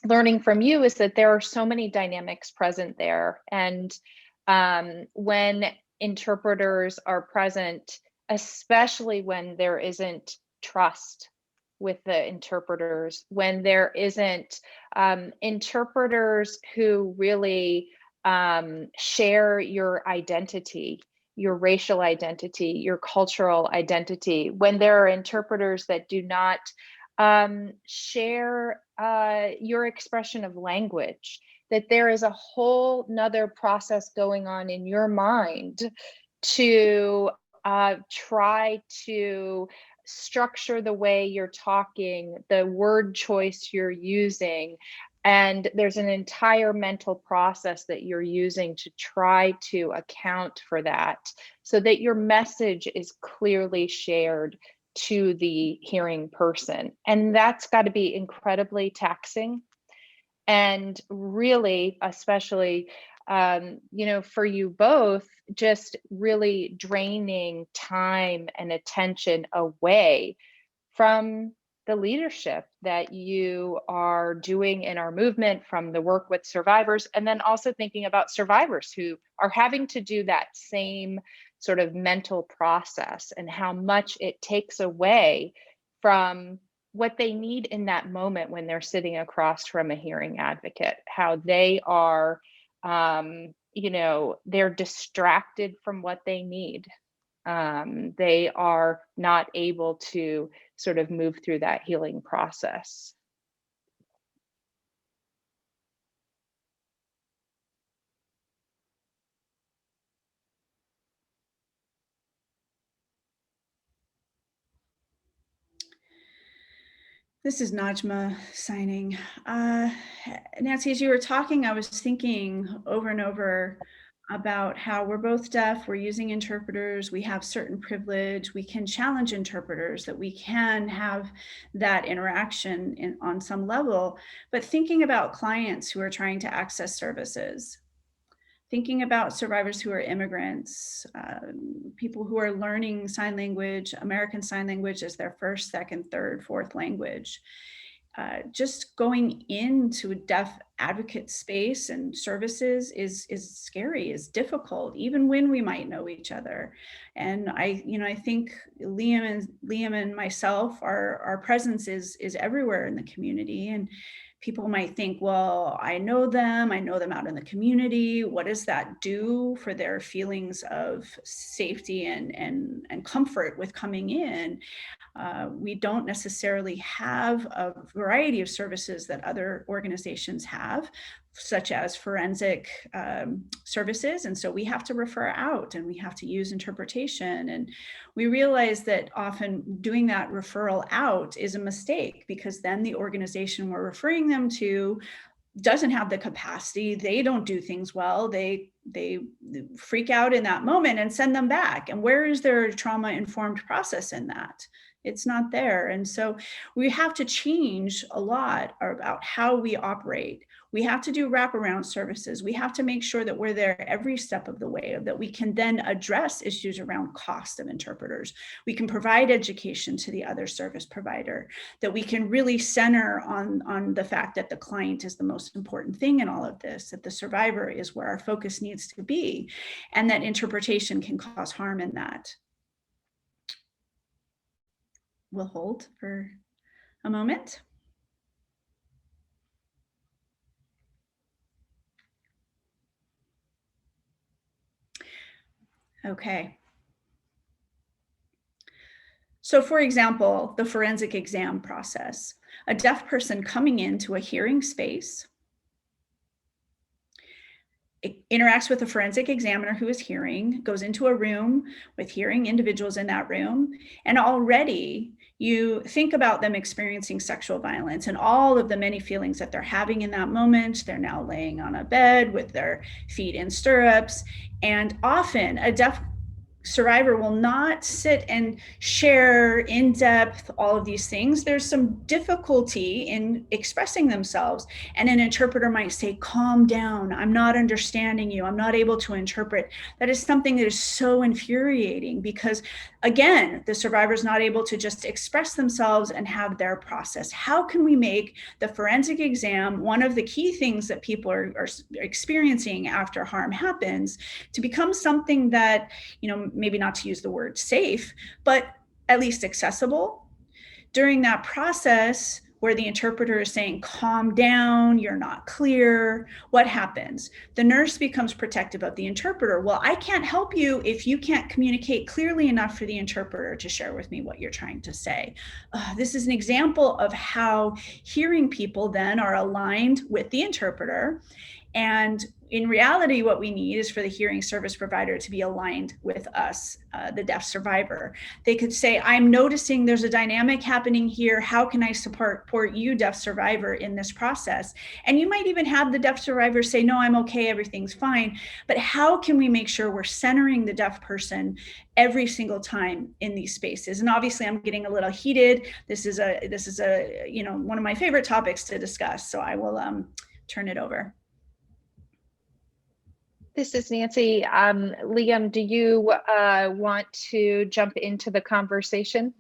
learning from you is that there are so many dynamics present there. And when interpreters are present, especially when there isn't trust with the interpreters, when there isn't interpreters who really share your identity, your racial identity, your cultural identity, when there are interpreters that do not share your expression of language, that there is a whole nother process going on in your mind to try to structure the way you're talking, the word choice you're using. And there's an entire mental process that you're using to try to account for that so that your message is clearly shared to the hearing person. And that's got to be incredibly taxing. And really, especially, you know, for you both, just really draining time and attention away from the leadership that you are doing in our movement, from the work with survivors, and then also thinking about survivors who are having to do that same sort of mental process and how much it takes away from what they need in that moment when they're sitting across from a hearing advocate, how they are, you know, they're distracted from what they need. They are not able to sort of move through that healing process. This is Najma signing. Nancy, as you were talking, I was thinking over and over about how we're both deaf, we're using interpreters, we have certain privilege, we can challenge interpreters, that we can have that interaction on some level, but thinking about clients who are trying to access services, thinking about survivors who are immigrants, people who are learning sign language, American Sign Language as their first, second, third, fourth language. just going into a deaf advocate space and services is scary, is difficult, even when we might know each other. And I think Liam and myself, our presence is everywhere in the community. And people might think, well, I know them out in the community. What does that do for their feelings of safety and comfort with coming in? We don't necessarily have a variety of services that other organizations have, such as forensic services. And so we have to refer out and we have to use interpretation. And we realize that often doing that referral out is a mistake, because then the organization we're referring them to doesn't have the capacity. They don't do things well. They freak out in that moment and send them back. And where is their trauma-informed process in that? It's not there. And so we have to change a lot about how we operate. We have to do wraparound services. We have to make sure that we're there every step of the way, that we can then address issues around cost of interpreters. We can provide education to the other service provider, that we can really center on the fact that the client is the most important thing in all of this, that the survivor is where our focus needs to be, and that interpretation can cause harm in that. We'll hold for a moment. Okay. So for example, the forensic exam process, a deaf person coming into a hearing space interacts with a forensic examiner who is hearing, goes into a room with hearing individuals in that room, and already you think about them experiencing sexual violence and all of the many feelings that they're having in that moment. They're now laying on a bed with their feet in stirrups, and often a deaf survivor will not sit and share in depth all of these things. There's some difficulty in expressing themselves, and an interpreter might say, calm down, I'm not understanding you, I'm not able to interpret. That is something that is so infuriating, because again, the survivor is not able to just express themselves and have their process. How can we make the forensic exam one of the key things that people are experiencing after harm happens to become something that, maybe not to use the word safe, but at least accessible? During that process where the interpreter is saying, calm down, you're not clear, what happens? The nurse becomes protective of the interpreter. Well, I can't help you if you can't communicate clearly enough for the interpreter to share with me what you're trying to say. This is an example of how hearing people then are aligned with the interpreter. And in reality, what we need is for the hearing service provider to be aligned with us, the deaf survivor. They could say, I'm noticing there's a dynamic happening here. How can I support you, deaf survivor, in this process? And you might even have the deaf survivor say, no, I'm okay, everything's fine. But how can we make sure we're centering the deaf person every single time in these spaces? And obviously I'm getting a little heated. This is one of my favorite topics to discuss. So I will turn it over. This is Nancy. Liam, do you want to jump into the conversation?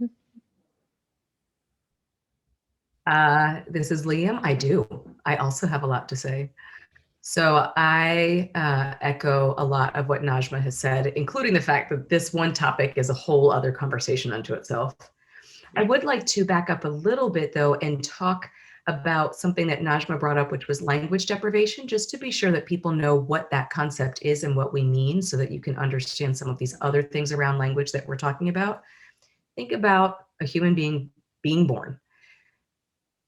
This is Liam. I do. I also have a lot to say. So I echo a lot of what Najma has said, including the fact that this one topic is a whole other conversation unto itself. I would like to back up a little bit, though, and talk about something that Najma brought up, which was language deprivation, just to be sure that people know what that concept is and what we mean, so that you can understand some of these other things around language that we're talking about. Think about a human being being born.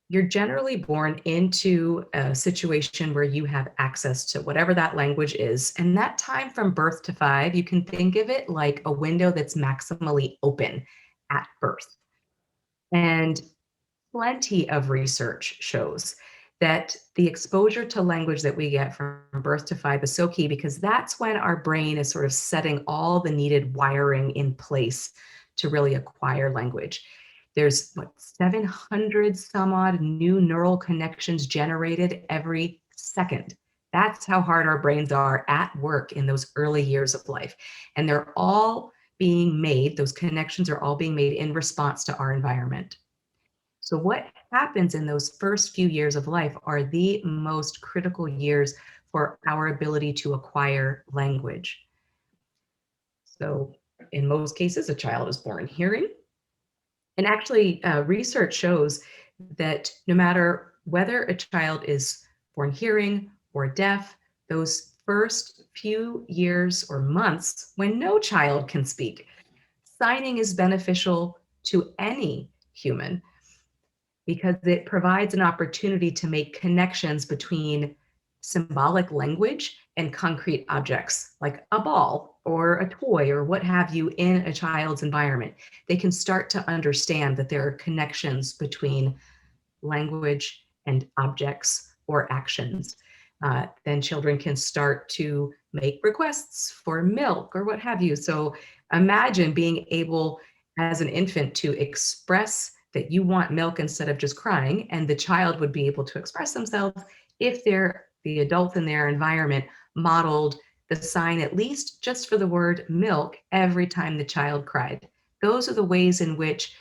You're generally born into a situation where you have access to whatever that language is. And that time from birth to 5, you can think of it like a window that's maximally open at birth. And plenty of research shows that the exposure to language that we get from birth to 5 is so key, because that's when our brain is sort of setting all the needed wiring in place to really acquire language. There's 700 some odd new neural connections generated every second. That's how hard our brains are at work in those early years of life. And they're all being made, those connections are all being made in response to our environment. So what happens in those first few years of life are the most critical years for our ability to acquire language. So in most cases, a child is born hearing. And actually, research shows that no matter whether a child is born hearing or deaf, those first few years or months when no child can speak, signing is beneficial to any human because it provides an opportunity to make connections between symbolic language and concrete objects like a ball or a toy or what have you in a child's environment. They can start to understand that there are connections between language and objects or actions. Then children can start to make requests for milk or what have you. So imagine being able as an infant to express that you want milk instead of just crying, and the child would be able to express themselves if the adult in their environment modeled the sign, at least just for the word milk, every time the child cried. Those are the ways in which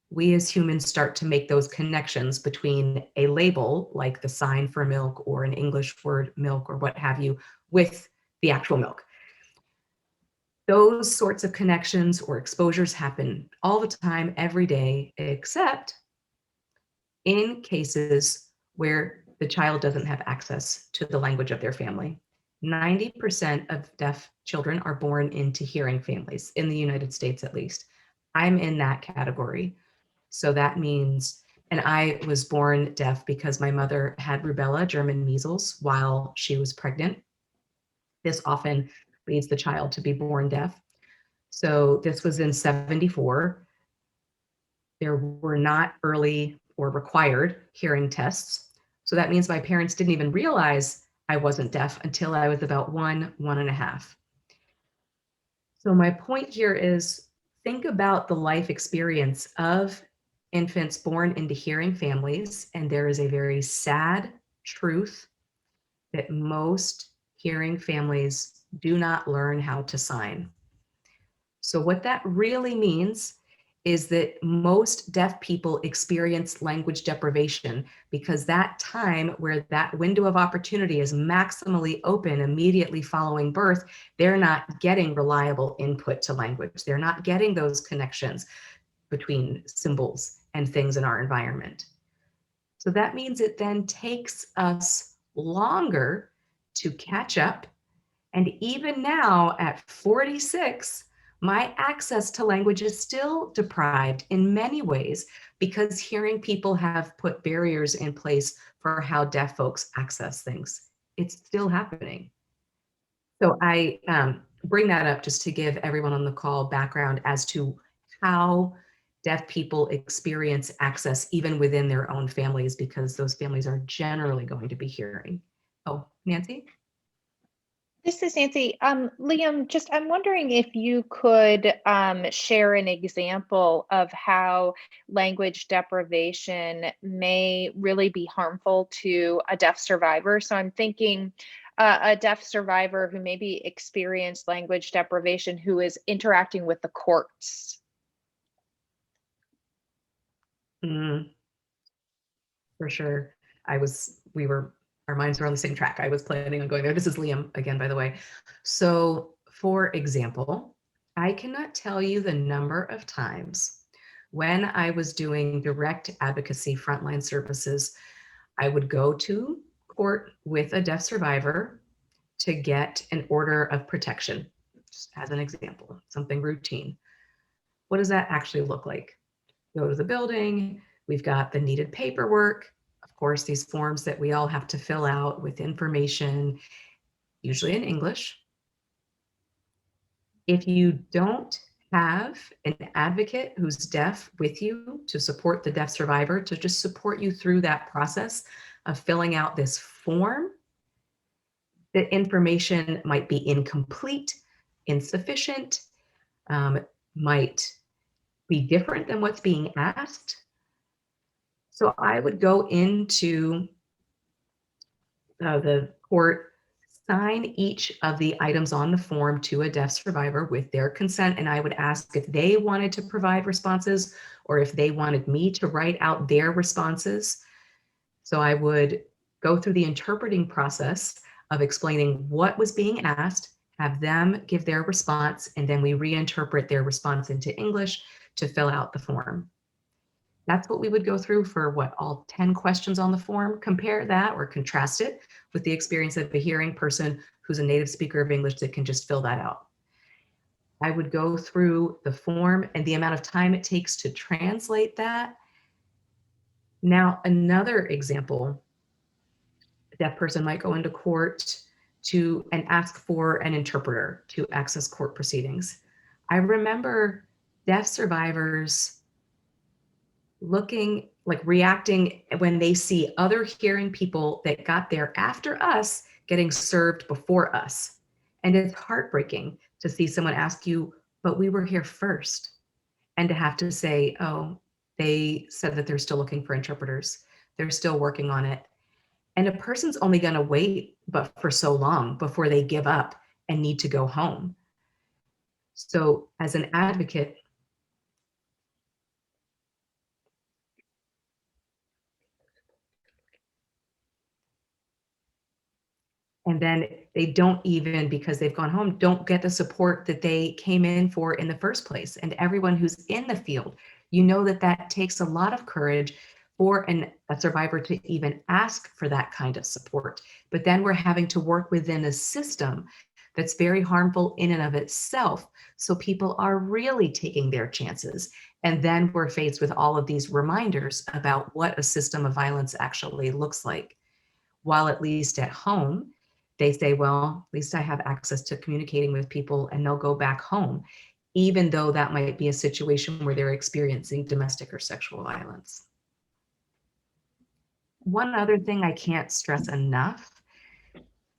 we as humans start to make those connections between a label like the sign for milk or an English word milk or what have you with the actual milk. Those sorts of connections or exposures happen all the time, every day, except in cases where the child doesn't have access to the language of their family. 90% of deaf children are born into hearing families, in the United States at least. I'm in that category. So that means, and I was born deaf because my mother had rubella, German measles, while she was pregnant. This often leads the child to be born deaf. So this was in 74. There were not early or required hearing tests. So that means my parents didn't even realize I wasn't deaf until I was about 1.5. So my point here is think about the life experience of infants born into hearing families, and there is a very sad truth that most hearing families do not learn how to sign. So what that really means is that most deaf people experience language deprivation because that time where that window of opportunity is maximally open immediately following birth, they're not getting reliable input to language. They're not getting those connections between symbols and things in our environment. So that means it then takes us longer to catch up. And even now at 46, my access to language is still deprived in many ways because hearing people have put barriers in place for how deaf folks access things. It's still happening. So I bring that up just to give everyone on the call background as to how deaf people experience access even within their own families, because those families are generally going to be hearing. Oh, Nancy? This is Nancy. Liam, I'm wondering if you could share an example of how language deprivation may really be harmful to a deaf survivor. So I'm thinking a deaf survivor who maybe experienced language deprivation who is interacting with the courts. For sure. Our minds were on the same track. I was planning on going there. This is Liam again, by the way. So for example, I cannot tell you the number of times when I was doing direct advocacy frontline services, I would go to court with a deaf survivor to get an order of protection, just as an example, something routine. What does that actually look like? Go to the building, we've got the needed paperwork, of course, these forms that we all have to fill out with information, usually in English. If you don't have an advocate who's deaf with you to support the deaf survivor, to just support you through that process of filling out this form, the information might be incomplete, insufficient, might be different than what's being asked. So I would go into the court assign each of the items on the form to a deaf survivor with their consent, and I would ask if they wanted to provide responses or if they wanted me to write out their responses. So I would go through the interpreting process of explaining what was being asked, have them give their response, and then we reinterpret their response into English to fill out the form. That's what we would go through for what, all 10 questions on the form. Compare that or contrast it with the experience of a hearing person who's a native speaker of English that can just fill that out. I would go through the form and the amount of time it takes to translate that. Now, another example, a deaf person might go into court and ask for an interpreter to access court proceedings. I remember deaf survivors reacting when they see other hearing people that got there after us getting served before us. And it's heartbreaking to see someone ask you, but we were here first. And to have to say, oh, they said that they're still looking for interpreters. They're still working on it. And a person's only going to wait but for so long before they give up and need to go home. So as an advocate, and then they don't even, because they've gone home, don't get the support that they came in for in the first place. And everyone who's in the field, you know that takes a lot of courage for a survivor to even ask for that kind of support. But then we're having to work within a system that's very harmful in and of itself. So people are really taking their chances. And then we're faced with all of these reminders about what a system of violence actually looks like. While at least at home, they say, well, at least I have access to communicating with people, and they'll go back home, even though that might be a situation where they're experiencing domestic or sexual violence. One other thing I can't stress enough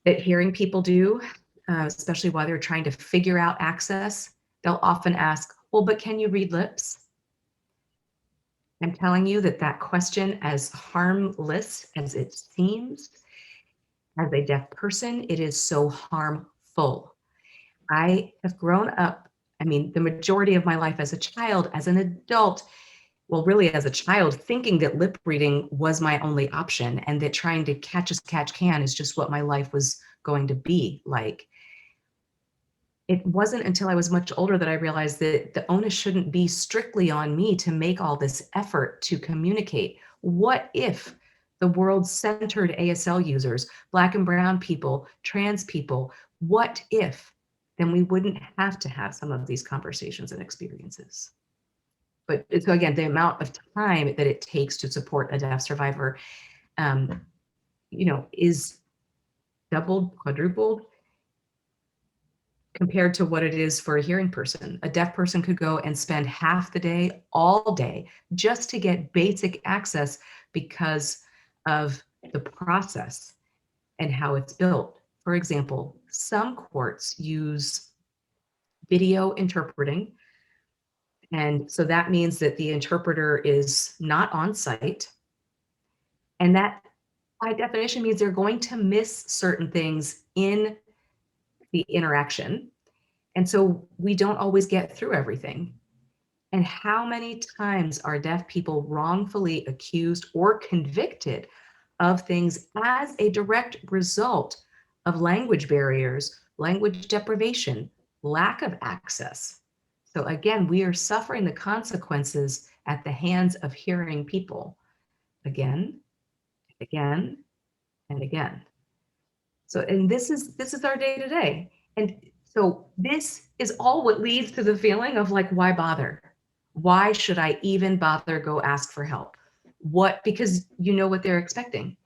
that hearing people do, especially while they're trying to figure out access, they'll often ask, well, but can you read lips? I'm telling you that question, as harmless as it seems, as a deaf person, it is so harmful. I have grown up, the majority of my life as a child, as an adult, well, really as a child, thinking that lip reading was my only option and that trying to catch as catch can is just what my life was going to be like. It wasn't until I was much older that I realized that the onus shouldn't be strictly on me to make all this effort to communicate. What if the world centered ASL users, Black and brown people, trans people? What if? Then we wouldn't have to have some of these conversations and experiences. But so again, the amount of time that it takes to support a deaf survivor, is doubled, quadrupled compared to what it is for a hearing person. A deaf person could go and spend half the day, all day, just to get basic access because of the process and how it's built. For example, some courts use video interpreting. And so that means that the interpreter is not on site. And that by definition means they're going to miss certain things in the interaction. And so we don't always get through everything. And how many times are deaf people wrongfully accused or convicted of things as a direct result of language barriers, language deprivation, lack of access? So again, we are suffering the consequences at the hands of hearing people again, again, and again. So, and this is our day to day. And so this is all what leads to the feeling of like, why bother? Why should I even bother go ask for help? Because you know what they're expecting.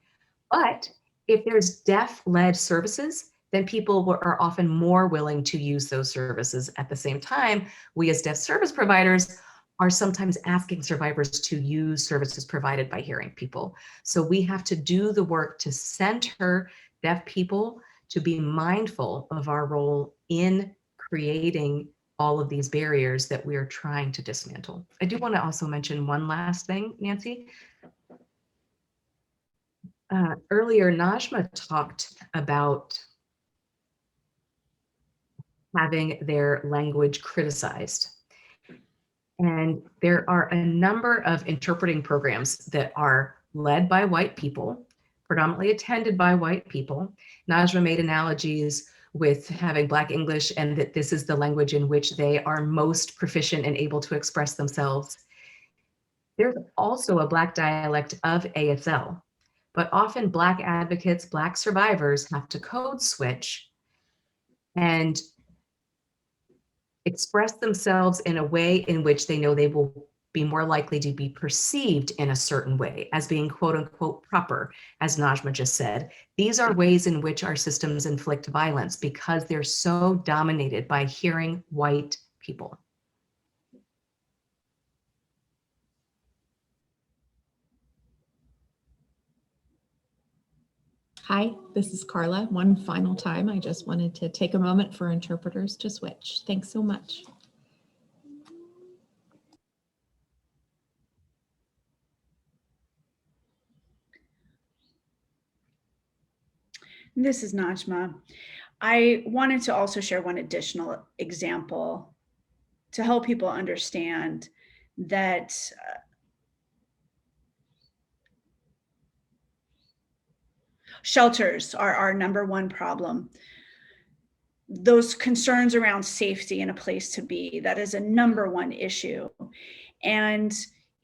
But if there's deaf-led services, then people are often more willing to use those services. At the same time, we as deaf service providers are sometimes asking survivors to use services provided by hearing people. So we have to do the work to center deaf people, to be mindful of our role in creating all of these barriers that we are trying to dismantle. I do want to also mention one last thing, Nancy. Earlier, Najma talked about having their language criticized. And there are a number of interpreting programs that are led by white people, predominantly attended by white people. Najma made analogies with having Black English and that this is the language in which they are most proficient and able to express themselves. There's also a Black dialect of ASL, but often Black advocates, Black survivors have to code switch and express themselves in a way in which they know they will be more likely to be perceived in a certain way as being quote unquote proper, as Najma just said. These are ways in which our systems inflict violence because they're so dominated by hearing white people. Hi, this is Carla. One final time, I just wanted to take a moment for interpreters to switch. Thanks so much. This is Najma. I wanted to also share one additional example to help people understand that shelters are our number one problem. Those concerns around safety and a place to be, that is a number one issue. And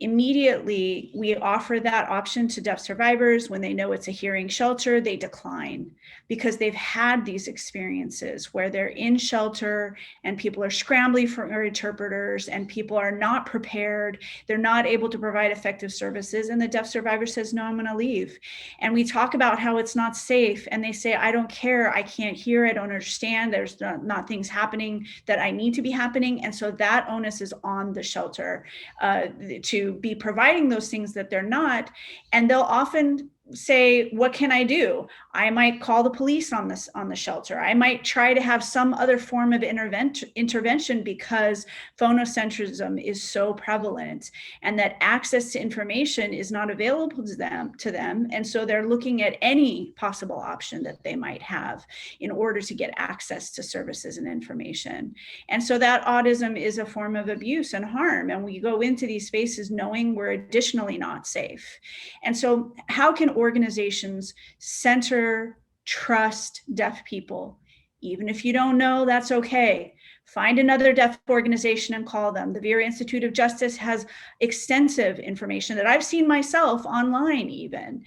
immediately we offer that option to deaf survivors. When they know it's a hearing shelter, they decline because they've had these experiences where they're in shelter and people are scrambling for interpreters and people are not prepared. They're not able to provide effective services. And the deaf survivor says, no, I'm going to leave. And we talk about how it's not safe. And they say, I don't care. I can't hear. I don't understand. There's not things happening that I need to be happening. And so that onus is on the shelter to be providing those things that they're not. And they'll often say, what can I do? I might call the police on the shelter. I might try to have some other form of intervention because phonocentrism is so prevalent and that access to information is not available to them. And so they're looking at any possible option that they might have in order to get access to services and information. And so that autism is a form of abuse and harm. And we go into these spaces knowing we're additionally not safe. And so how can organizations center, trust deaf people? Even if you don't know, that's okay. Find another deaf organization and call them. The Vera Institute of Justice has extensive information that I've seen myself online even.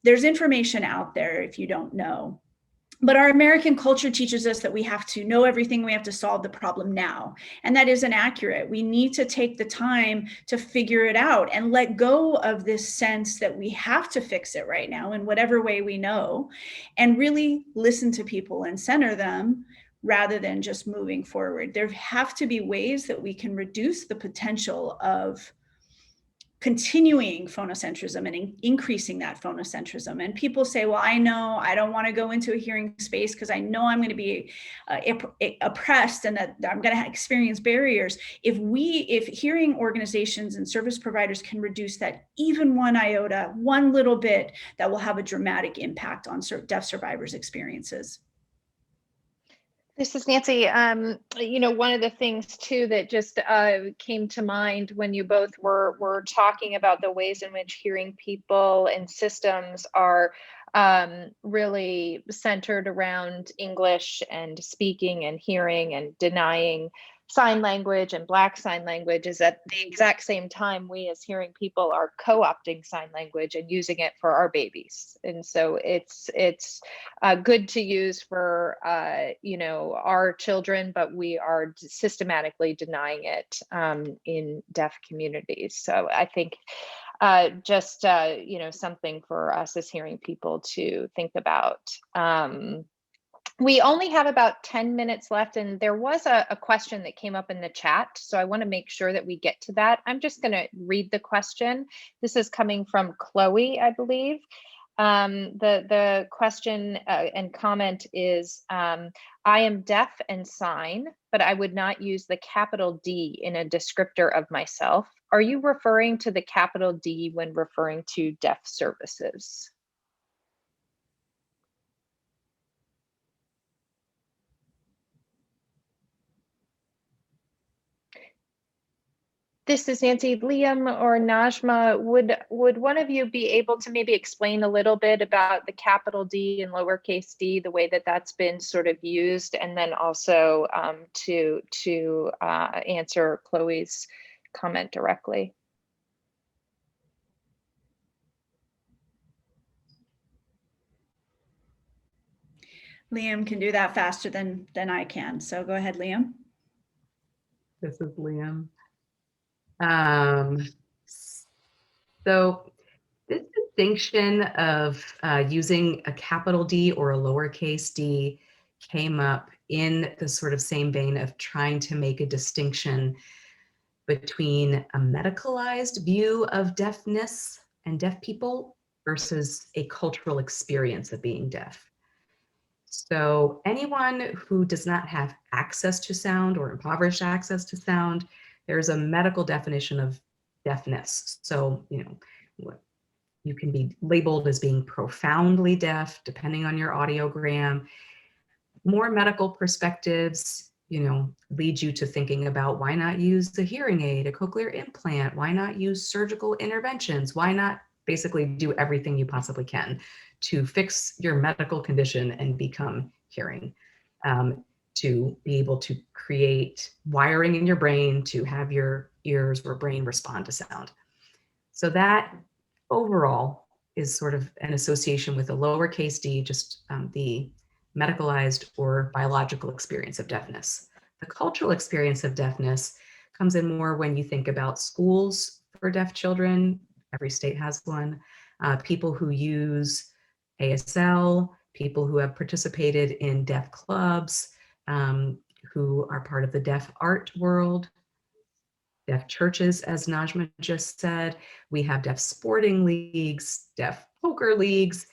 There's information out there if you don't know. But our American culture teaches us that we have to know everything, we have to solve the problem now. And that isn't accurate. We need to take the time to figure it out and let go of this sense that we have to fix it right now in whatever way we know, and really listen to people and center them rather than just moving forward. There have to be ways that we can reduce the potential of continuing phonocentrism and increasing that phonocentrism. And people say, well, I know I don't want to go into a hearing space because I know I'm going to be oppressed and that I'm going to experience barriers. If hearing organizations and service providers can reduce that even one iota, one little bit, that will have a dramatic impact on deaf survivors' experiences. This is Nancy. One of the things too that just came to mind when you both were talking about the ways in which hearing people and systems are really centered around English and speaking and hearing and denying sign language and Black sign language, is at the exact same time we as hearing people are co-opting sign language and using it for our babies. And so it's good to use for our children, but we are systematically denying it in deaf communities. So I think something for us as hearing people to think about. We only have about 10 minutes left, and there was a question that came up in the chat, so I want to make sure that we get to that. I'm just going to read the question. This is coming from Chloe, I believe. The question and comment is, I am deaf and sign, but I would not use the capital D in a descriptor of myself. Are you referring to the capital D when referring to deaf services? This is Nancy. Liam or Najma, would one of you be able to maybe explain a little bit about the capital D and lowercase d, the way that that's been sort of used, and then also to answer Chloe's comment directly? Liam can do that faster than I can. So go ahead, Liam. This is Liam. So this distinction of using a capital D or a lowercase d came up in the sort of same vein of trying to make a distinction between a medicalized view of deafness and deaf people versus a cultural experience of being deaf. So anyone who does not have access to sound or impoverished access to sound, there's a medical definition of deafness. So, you can be labeled as being profoundly deaf, depending on your audiogram. More medical perspectives, lead you to thinking about why not use a hearing aid, a cochlear implant? Why not use surgical interventions? Why not basically do everything you possibly can to fix your medical condition and become hearing, to be able to create wiring in your brain to have your ears or brain respond to sound. So that overall is sort of an association with a lowercase d, just the medicalized or biological experience of deafness. The cultural experience of deafness comes in more when you think about schools for deaf children. Every state has one. People who use ASL, people who have participated in deaf clubs, who are part of the deaf art world, deaf churches, as Najma just said. We have deaf sporting leagues, deaf poker leagues,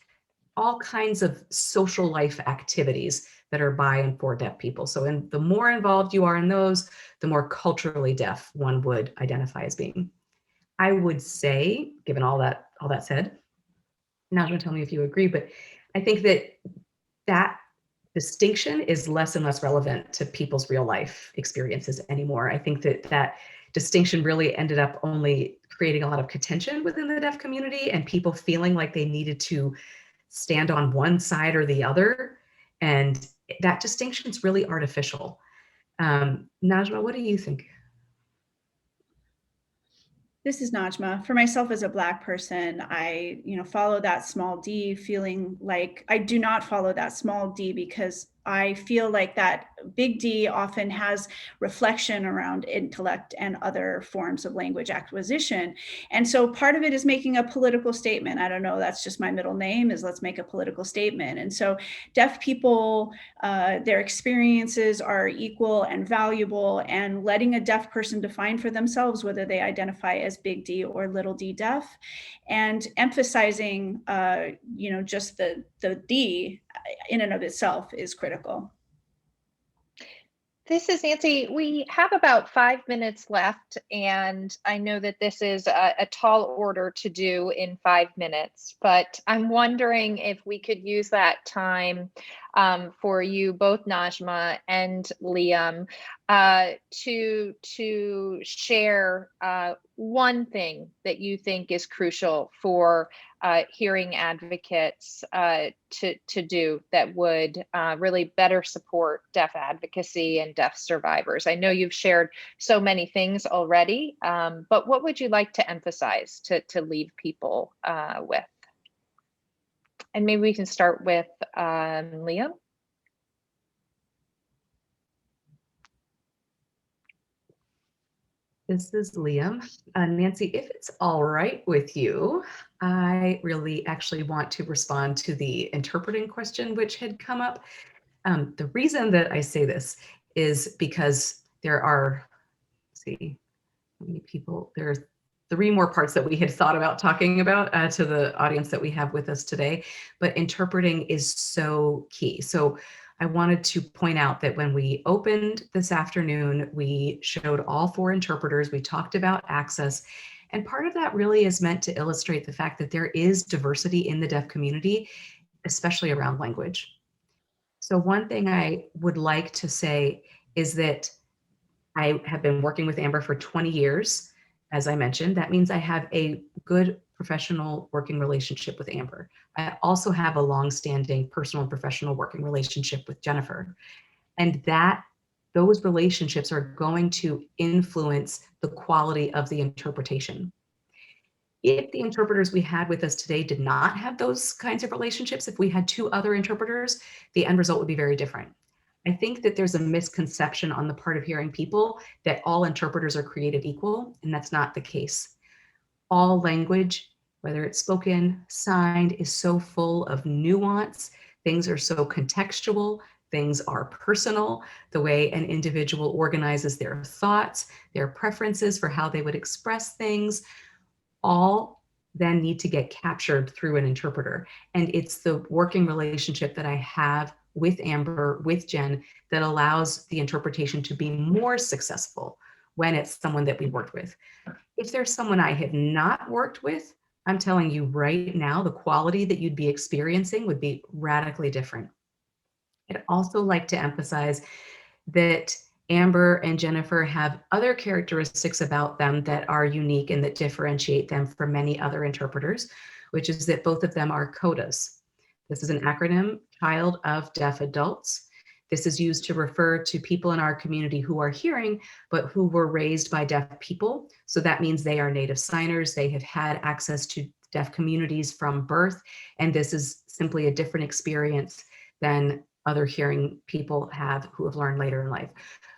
all kinds of social life activities that are by and for deaf people. So the more involved you are in those, the more culturally deaf one would identify as being. I would say, given all that said, Najma, tell me if you agree, but I think that distinction is less and less relevant to people's real life experiences anymore. I think that distinction really ended up only creating a lot of contention within the deaf community and people feeling like they needed to stand on one side or the other. And that distinction is really artificial. Najma, what do you think? This is Najma. For myself as a Black person, I, follow that small d, feeling like I do not follow that small d because I feel like that big D often has reflection around intellect and other forms of language acquisition. And so part of it is making a political statement. I don't know, that's just my middle name, is let's make a political statement. And so deaf people, their experiences are equal and valuable, and letting a deaf person define for themselves whether they identify as big D or little d deaf, and emphasizing, just the D in and of itself is critical. This is Nancy. We have about 5 minutes left, and I know that this is a tall order to do in 5 minutes, but I'm wondering if we could use that time for you, both Najma and Liam, to share one thing that you think is crucial for hearing advocates to do that would really better support deaf advocacy and deaf survivors. I know you've shared so many things already, but what would you like to emphasize to leave people with? And maybe we can start with Liam. This is Liam. Nancy, if it's all right with you, I really actually want to respond to the interpreting question which had come up. The reason that I say this is because there are, let's see, how many people, there are 3 more parts that we had thought about talking about to the audience that we have with us today, but interpreting is so key. So I wanted to point out that when we opened this afternoon, we showed all 4 interpreters, we talked about access, and part of that really is meant to illustrate the fact that there is diversity in the deaf community, especially around language. So one thing I would like to say is that I have been working with Amber for 20 years. As I mentioned, that means I have a good professional working relationship with Amber. I also have a long-standing personal and professional working relationship with Jennifer. And those relationships are going to influence the quality of the interpretation. If the interpreters we had with us today did not have those kinds of relationships, if we had two other interpreters, the end result would be very different. I think that there's a misconception on the part of hearing people that all interpreters are created equal, and that's not the case. All language, whether it's spoken, signed, is so full of nuance. Things are so contextual. Things are personal. The way an individual organizes their thoughts, their preferences for how they would express things, all then need to get captured through an interpreter. And it's the working relationship that I have with Amber, with Jen, that allows the interpretation to be more successful when it's someone that we worked with. If there's someone I have not worked with, I'm telling you right now, the quality that you'd be experiencing would be radically different. I'd also like to emphasize that Amber and Jennifer have other characteristics about them that are unique and that differentiate them from many other interpreters, which is that both of them are CODAs. This is an acronym, Child of Deaf Adults. This is used to refer to people in our community who are hearing, but who were raised by deaf people. So that means they are native signers. They have had access to deaf communities from birth. And this is simply a different experience than other hearing people have who have learned later in life.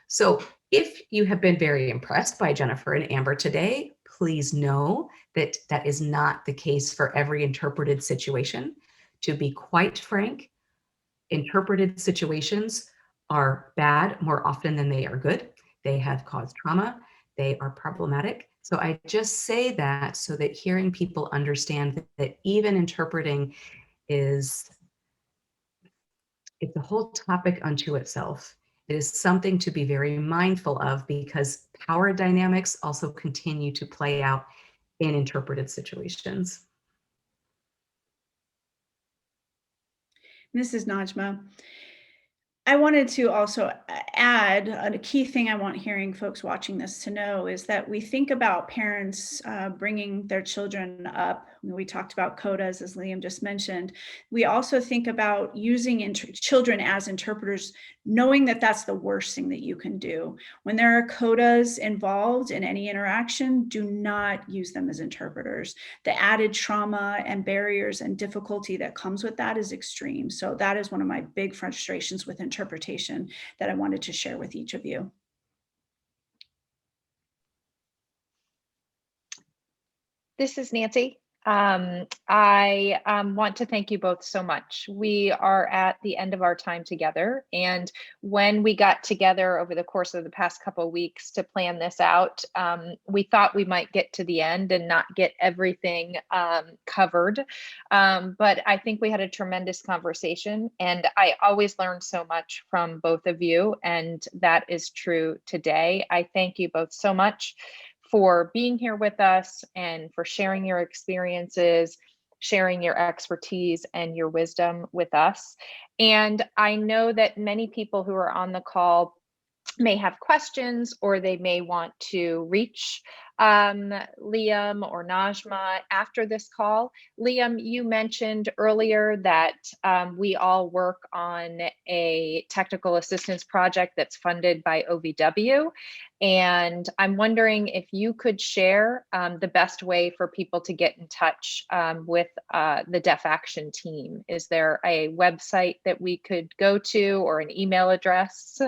So if you have been very impressed by Jennifer and Amber today, please know that that is not the case for every interpreted situation. To be quite frank, interpreted situations are bad more often than they are good. They have caused trauma. They are problematic. So I just say that so that hearing people understand that even interpreting it's a whole topic unto itself. It is something to be very mindful of because power dynamics also continue to play out in interpreted situations. This is Najma. I wanted to also add a key thing I want hearing folks watching this to know is that we think about parents bringing their children up. We talked about CODAs, as Liam just mentioned. We also think about using children as interpreters, knowing that that's the worst thing that you can do. When there are CODAs involved in any interaction, do not use them as interpreters. The added trauma and barriers and difficulty that comes with that is extreme. So that is one of my big frustrations with interpretation that I wanted to share with each of you. This is Nancy. I want to thank you both so much. We are at the end of our time together. And when we got together over the course of the past couple of weeks to plan this out, we thought we might get to the end and not get everything covered. But I think we had a tremendous conversation, and I always learn so much from both of you. And that is true today. I thank you both so much for being here with us and for sharing your experiences, sharing your expertise and your wisdom with us. And I know that many people who are on the call may have questions, or they may want to reach Liam or Najma after this call. Liam, you mentioned earlier that we all work on a technical assistance project that's funded by OVW. And I'm wondering if you could share the best way for people to get in touch with the Deaf Action team. Is there a website that we could go to or an email address?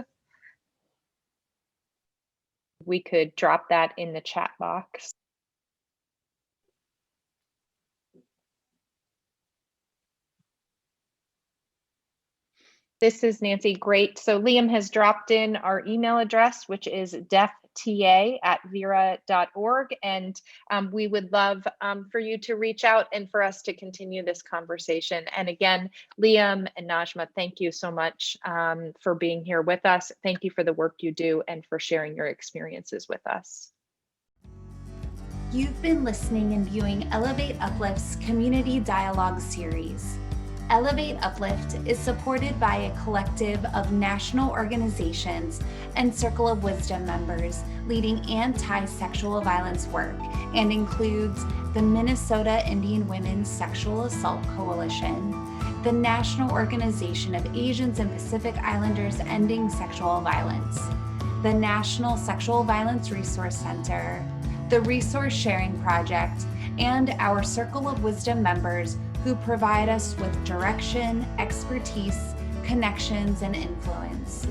We could drop that in the chat box. This is Nancy. Great. So Liam has dropped in our email address, which is defta@vera.org. And we would love for you to reach out and for us to continue this conversation. And again, Liam and Najma, thank you so much for being here with us. Thank you for the work you do and for sharing your experiences with us. You've been listening and viewing Elevate Uplift's Community Dialogue series. Elevate Uplift is supported by a collective of national organizations and Circle of Wisdom members leading anti-sexual violence work and includes the Minnesota Indian Women's Sexual Assault Coalition, the National Organization of Asians and Pacific Islanders Ending Sexual Violence, the National Sexual Violence Resource Center, the Resource Sharing Project, and our Circle of Wisdom members who provide us with direction, expertise, connections, and influence.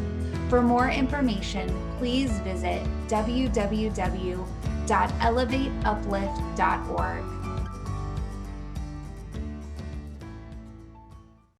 For more information, please visit www.elevateuplift.org.